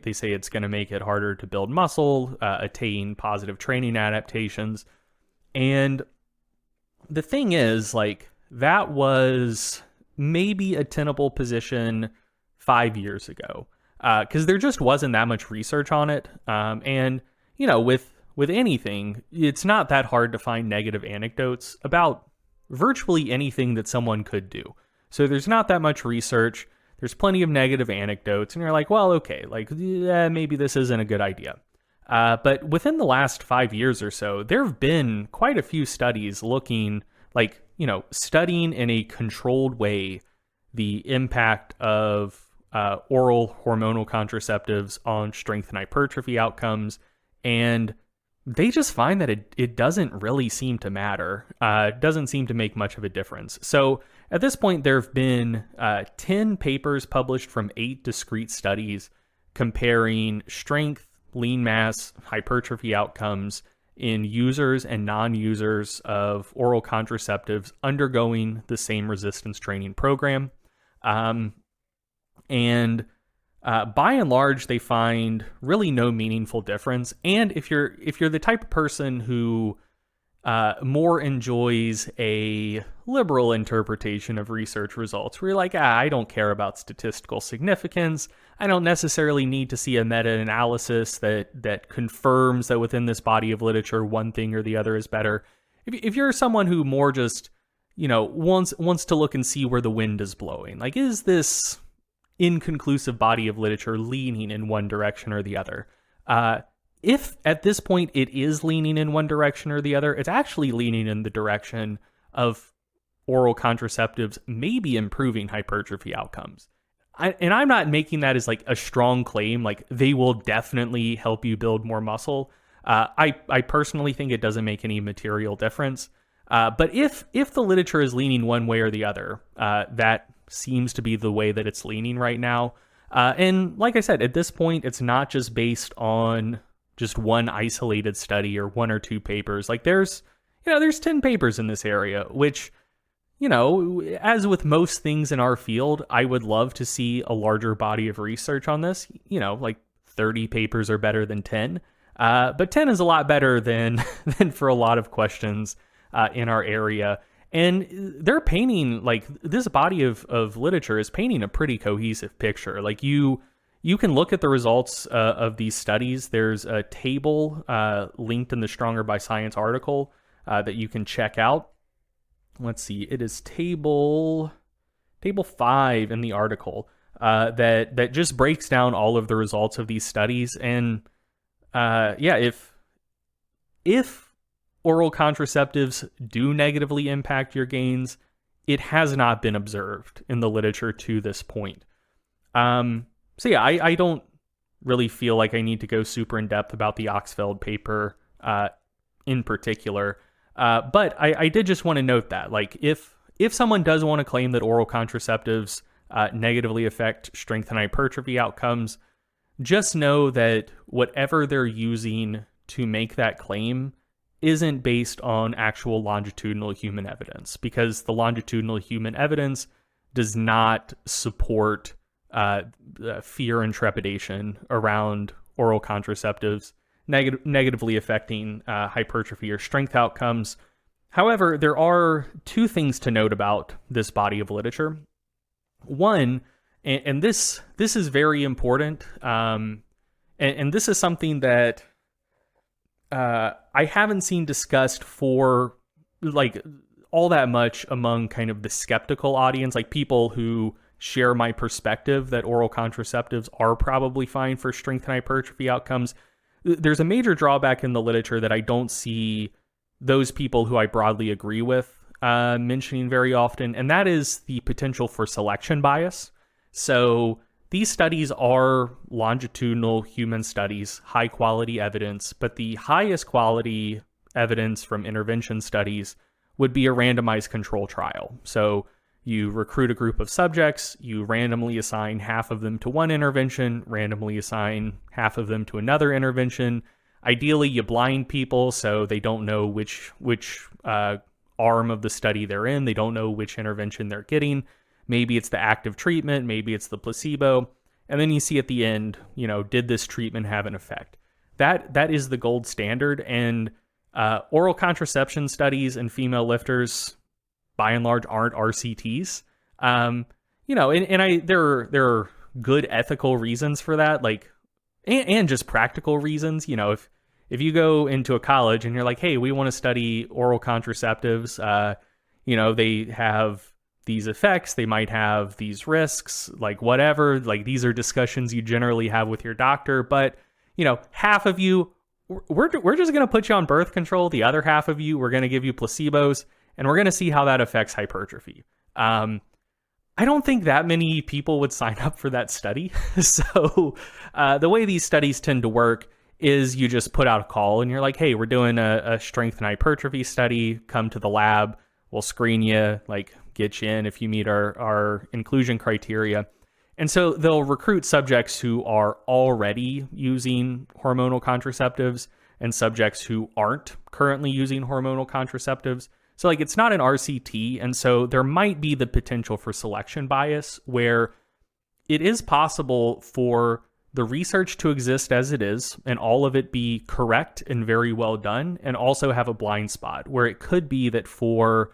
They say it's going to make it harder to build muscle, attain positive training adaptations. And the thing is, that was maybe a tenable position 5 years ago, because there just wasn't that much research on it. With anything, it's not that hard to find negative anecdotes about virtually anything that someone could do. So there's not that much research. There's plenty of negative anecdotes, and you're like, well, okay, maybe this isn't a good idea. But within the last 5 years or so, there have been quite a few studies looking studying in a controlled way the impact of oral hormonal contraceptives on strength and hypertrophy outcomes. And they just find that it doesn't really seem to matter. It doesn't seem to make much of a difference. So at this point, there have been 10 papers published from 8 discrete studies comparing strength, lean mass, hypertrophy outcomes in users and non-users of oral contraceptives undergoing the same resistance training program. By and large, they find really no meaningful difference. And if you're the type of person who more enjoys a liberal interpretation of research results, where you're like, I don't care about statistical significance. I don't necessarily need to see a meta-analysis that confirms that within this body of literature, one thing or the other is better. If you're someone who more just, wants to look and see where the wind is blowing, is this inconclusive body of literature leaning in one direction or the other? If at this point it is leaning in one direction or the other, it's actually leaning in the direction of oral contraceptives maybe improving hypertrophy outcomes. I'm not making that as a strong claim, they will definitely help you build more muscle. I personally think it doesn't make any material difference. But if the literature is leaning one way or the other, that seems to be the way that it's leaning right now. And like I said, at this point, it's not just based on just one isolated study or one or two papers. There's 10 papers in this area, which, as with most things in our field, I would love to see a larger body of research on this. 30 papers are better than 10. But 10 is a lot better than for a lot of questions in our area. And they're painting, this body of literature is painting a pretty cohesive picture. You can look at the results of these studies. There's a table linked in the Stronger by Science article that you can check out. Let's see, it is table 5 in the article that just breaks down all of the results of these studies. And yeah, if oral contraceptives do negatively impact your gains, it has not been observed in the literature to this point. So yeah, I don't really feel like I need to go super in depth about the Oxfeld paper in particular. But I did just want to note that, like, if someone does want to claim that oral contraceptives negatively affect strength and hypertrophy outcomes, just know that whatever they're using to make that claim isn't based on actual longitudinal human evidence, because the longitudinal human evidence does not support fear and trepidation around oral contraceptives negatively affecting hypertrophy or strength outcomes. However, there are two things to note about this body of literature. One, and this is very important, and this is something that I haven't seen discussed for like all that much among kind of the skeptical audience, like people who share my perspective that oral contraceptives are probably fine for strength and hypertrophy outcomes. There's a major drawback in the literature that I don't see those people who I broadly agree with mentioning very often, and that is the potential for selection bias. So these studies are longitudinal human studies, high quality evidence, but the highest quality evidence from intervention studies would be a randomized control trial. So you recruit a group of subjects, you randomly assign half of them to one intervention, randomly assign half of them to another intervention. Ideally, you blind people so they don't know which arm of the study they're in. They don't know which intervention they're getting. Maybe it's the active treatment, maybe it's the placebo. And then you see at the end, did this treatment have an effect? That is the gold standard. And oral contraception studies in female lifters, by and large, aren't RCTs. There are good ethical reasons for that, like, and just practical reasons. If you go into a college and you're like, hey, we want to study oral contraceptives, they have these effects, they might have these risks, like whatever, like these are discussions you generally have with your doctor, but half of you, we're just going to put you on birth control. The other half of you, we're going to give you placebos, and we're going to see how that affects hypertrophy. I don't think that many people would sign up for that study. So the way these studies tend to work is you just put out a call and you're like, hey, we're doing a strength and hypertrophy study. Come to the lab. We'll screen you, like get you in if you meet our inclusion criteria. And so they'll recruit subjects who are already using hormonal contraceptives and subjects who aren't currently using hormonal contraceptives. So like it's not an RCT. And so there might be the potential for selection bias where it is possible for the research to exist as it is and all of it be correct and very well done, and also have a blind spot where it could be that for,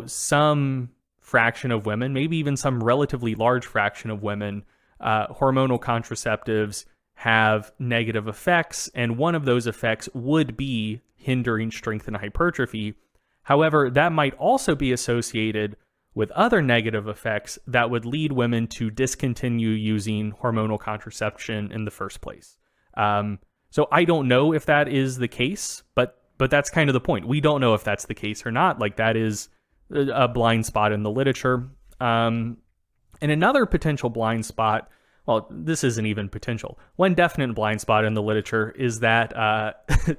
some fraction of women, maybe even some relatively large fraction of women, hormonal contraceptives have negative effects. And one of those effects would be hindering strength and hypertrophy. However, that might also be associated with other negative effects that would lead women to discontinue using hormonal contraception in the first place. So I don't know if that is the case, but that's kind of the point. We don't know if that's the case or not. Like that is a blind spot in the literature. And another potential blind spot, well, this isn't even potential. One definite blind spot in the literature is that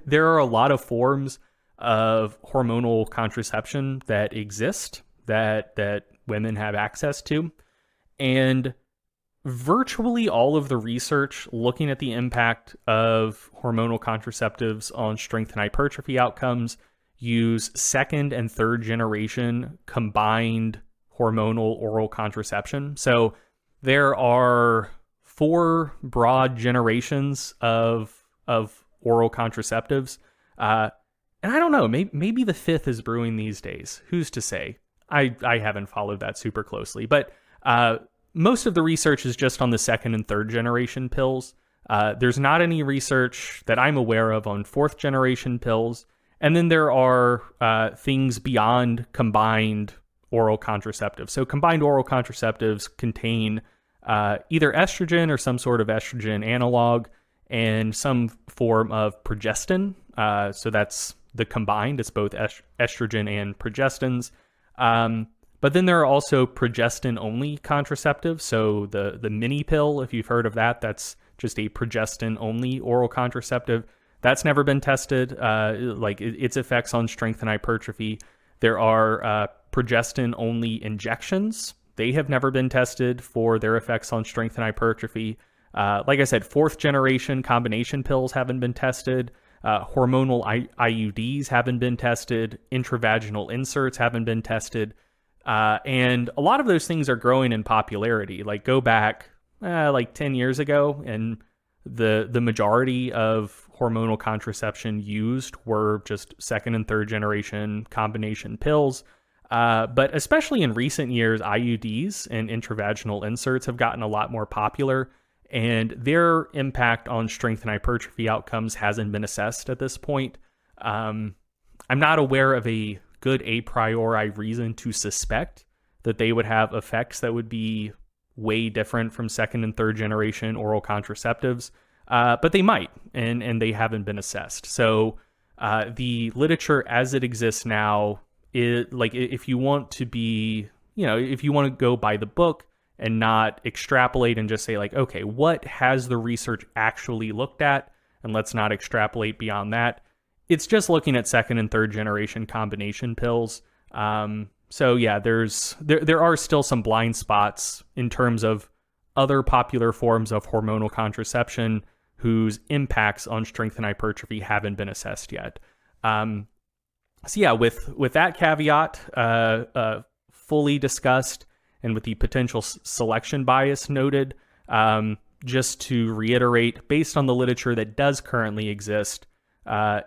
there are a lot of forms of hormonal contraception that exist that women have access to. And virtually all of the research looking at the impact of hormonal contraceptives on strength and hypertrophy outcomes use second and third generation combined hormonal oral contraception. So there are 4 broad generations of oral contraceptives. And I don't know, maybe the 5th is brewing these days. Who's to say? I haven't followed that super closely, but most of the research is just on the second and third generation pills. There's not any research that I'm aware of on 4th generation pills. And then there are things beyond combined oral contraceptives. So combined oral contraceptives contain either estrogen or some sort of estrogen analog. and some form of progestin. So that's the combined. It's both estrogen and progestins. But then there are also progestin-only contraceptives. So the mini pill, if you've heard of that, that's just a progestin-only oral contraceptive. That's never been tested, its effects on strength and hypertrophy. There are progestin-only injections. They have never been tested for their effects on strength and hypertrophy. Like I said, fourth generation combination pills haven't been tested. Hormonal IUDs haven't been tested. Intravaginal inserts haven't been tested. And a lot of those things are growing in popularity. Like go back 10 years ago, and the majority of hormonal contraception used were just second and third generation combination pills. But especially in recent years, IUDs and intravaginal inserts have gotten a lot more popular, and their impact on strength and hypertrophy outcomes hasn't been assessed at this point. I'm not aware of a good a priori reason to suspect that they would have effects that would be way different from second and third generation oral contraceptives, but they might, and they haven't been assessed. So the literature as it exists now, if you want to be, if you want to go by the book and not extrapolate and just say okay, what has the research actually looked at? And let's not extrapolate beyond that. It's just looking at second and third generation combination pills. So yeah, there are still some blind spots in terms of other popular forms of hormonal contraception whose impacts on strength and hypertrophy haven't been assessed yet. So yeah, with that caveat fully discussed, and with the potential selection bias noted, just to reiterate, based on the literature that does currently exist,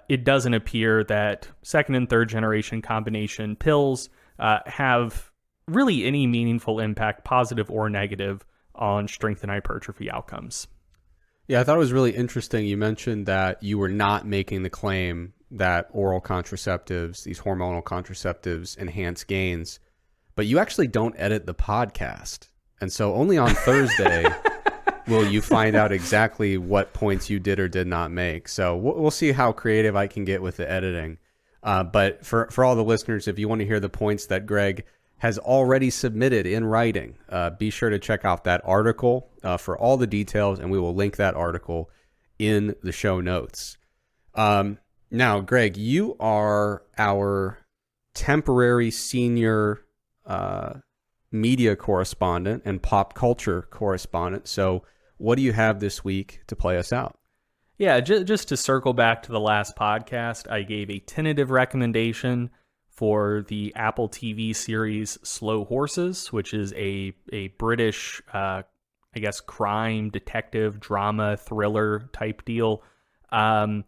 it doesn't appear that second and third generation combination pills have really any meaningful impact, positive or negative, on strength and hypertrophy outcomes. Yeah, I thought it was really interesting. You mentioned that you were not making the claim that oral contraceptives, these hormonal contraceptives, enhance gains, but you actually don't edit the podcast. And so only on Thursday will you find out exactly what points you did or did not make. So we'll see how creative I can get with the editing. But for all the listeners, if you want to hear the points that Greg has already submitted in writing, be sure to check out that article for all the details, and we will link that article in the show notes. Now, Greg, you are our temporary senior media correspondent and pop culture correspondent. So what do you have this week to play us out? Yeah, just to circle back to the last podcast, I gave a tentative recommendation for the Apple TV series Slow Horses, which is a British, crime, detective, drama, thriller type deal. And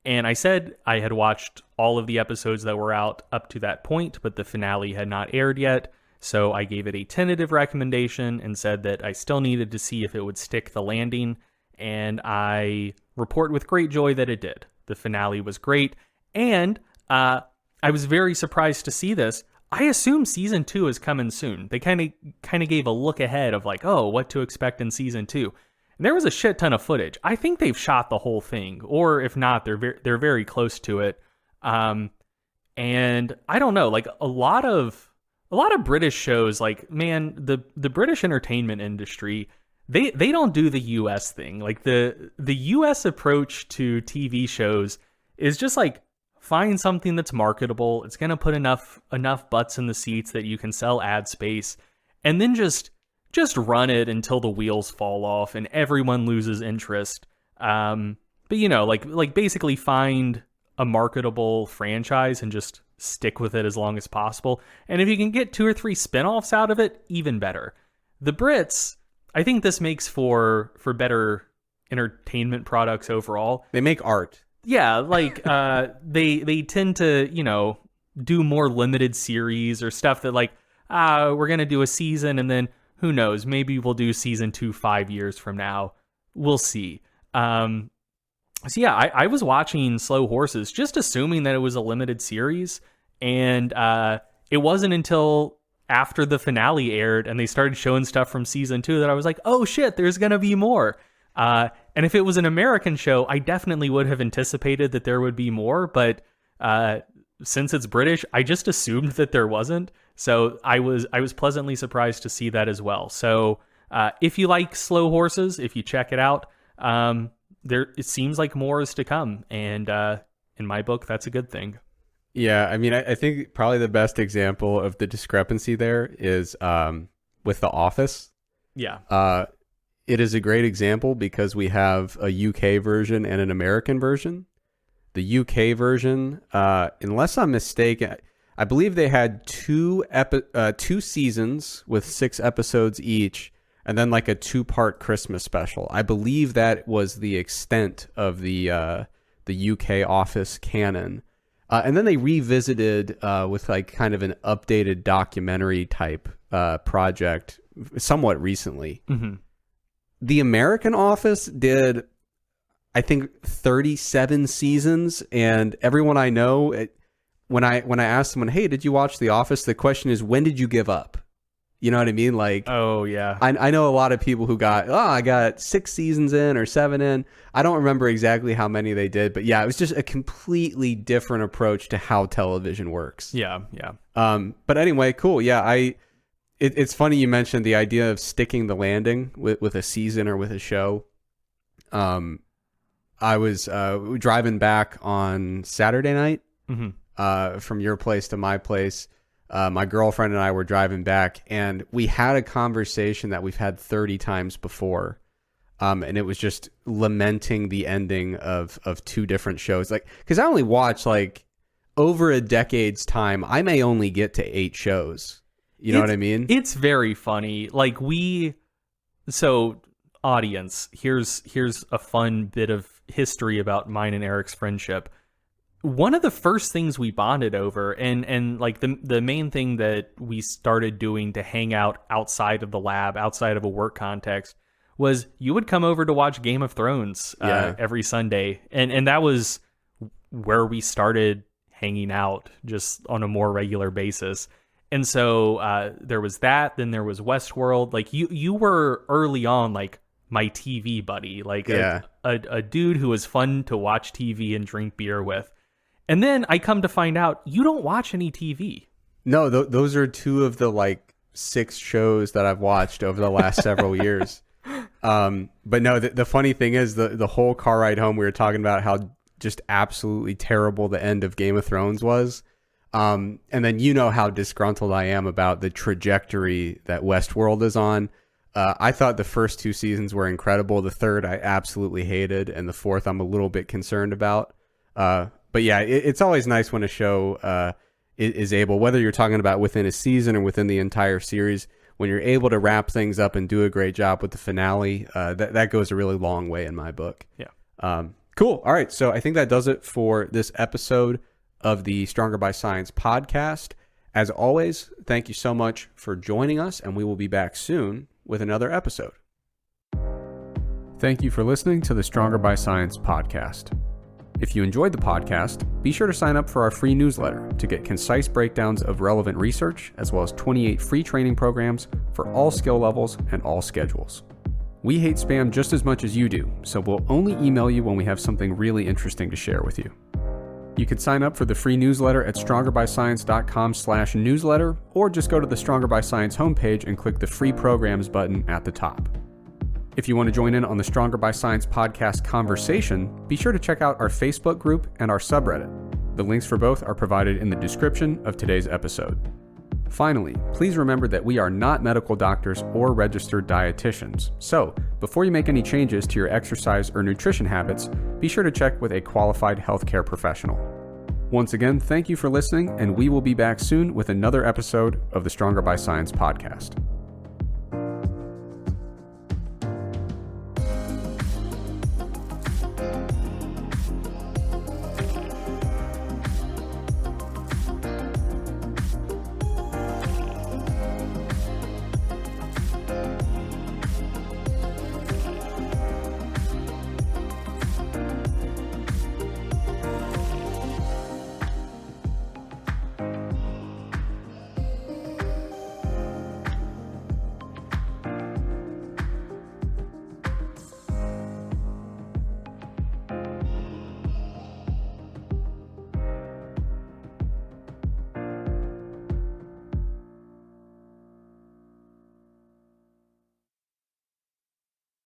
I said I had watched all of the episodes that were out up to that point, but the finale had not aired yet. So I gave it a tentative recommendation and said that I still needed to see if it would stick the landing. And I report with great joy that it did. The finale was great. And I was very surprised to see this. I assume season 2 is coming soon. They kind of gave a look ahead of what to expect in season 2. And there was a shit ton of footage. I think they've shot the whole thing, or if not, they're very close to it. And I don't know, a lot of British shows, the British entertainment industry, they don't do the US thing. The US approach to TV shows is just find something that's marketable. It's going to put enough butts in the seats that you can sell ad space, and then just run it until the wheels fall off and everyone loses interest. But basically find a marketable franchise and just stick with it as long as possible. And if you can get 2 or 3 spinoffs out of it, even better. The Brits, I think this makes for better entertainment products overall. They make art. Yeah, they tend to, do more limited series or stuff that we're going to do a season and then who knows, maybe we'll do season 2 5 years from now. We'll see. So yeah, I was watching Slow Horses just assuming that it was a limited series, and it wasn't until after the finale aired and they started showing stuff from season 2 that I was like, oh shit, there's going to be more. And if it was an American show, I definitely would have anticipated that there would be more, but since it's British, I just assumed that there wasn't. So I was pleasantly surprised to see that as well. So if you like slow horses, if you check it out, it seems like more is to come. And in my book, that's a good thing. Yeah, I mean, I think probably the best example of the discrepancy there is with The Office. Yeah. It is a great example because we have a UK version and an American version. The UK version, unless I'm mistaken, I believe they had two seasons with 6 episodes each, and then like a 2-part Christmas special. I believe that was the extent of the UK Office canon. And then they revisited with like kind of an updated documentary type project somewhat recently. Mm-hmm. The American Office did, I think, 37 seasons, and everyone I know, when I ask someone, "Hey, did you watch The Office?" the question is, "When did you give up?" You know what I mean? Like, oh yeah, I know a lot of people who I got 6 seasons in or 7 in. I don't remember exactly how many they did, but yeah, it was just a completely different approach to how television works. Yeah. But anyway, cool. Yeah, it's funny you mentioned the idea of sticking the landing with a season or with a show. I was driving back on Saturday night from your place to my place. My girlfriend and I were driving back, and we had a conversation that we've had 30 times before. And it was just lamenting the ending of 2 different shows. Like, because I only watch like over a decade's time, I may only get to 8 shows. You know what I mean? It's very funny. Like so audience, here's a fun bit of history about mine and Eric's friendship. One of the first things we bonded over, and like the main thing that we started doing to hang out outside of the lab, outside of a work context, was you would come over to watch Game of Thrones every Sunday. And that was where we started hanging out just on a more regular basis. And so there was that. Then there was Westworld. Like you were early on like my TV buddy, like a dude who was fun to watch TV and drink beer with. And then I come to find out you don't watch any TV. No, those are 2 of the like 6 shows that I've watched over the last several years. But no, the funny thing is the whole car ride home, we were talking about how just absolutely terrible the end of Game of Thrones was. And then you know how disgruntled I am about the trajectory that Westworld is on. I thought the first 2 seasons were incredible. The third I absolutely hated, and the fourth I'm a little bit concerned about. But yeah, it's always nice when a show is able, whether you're talking about within a season or within the entire series, when you're able to wrap things up and do a great job with the finale, that goes a really long way in my book. Yeah. Cool. All right. So I think that does it for this episode of the Stronger by Science podcast. As always, thank you so much for joining us, and we will be back soon with another episode. Thank you for listening to the Stronger by Science podcast. If you enjoyed the podcast, be sure to sign up for our free newsletter to get concise breakdowns of relevant research, as well as 28 free training programs for all skill levels and all schedules. We hate spam just as much as you do, so we'll only email you when we have something really interesting to share with you. You can sign up for the free newsletter at strongerbyscience.com/newsletter, or just go to the Stronger by Science homepage and click the free programs button at the top. If you want to join in on the Stronger by Science podcast conversation, be sure to check out our Facebook group and our subreddit. The links for both are provided in the description of today's episode. Finally, please remember that we are not medical doctors or registered dietitians. So, before you make any changes to your exercise or nutrition habits, be sure to check with a qualified healthcare professional. Once again, thank you for listening, and we will be back soon with another episode of the Stronger by Science podcast.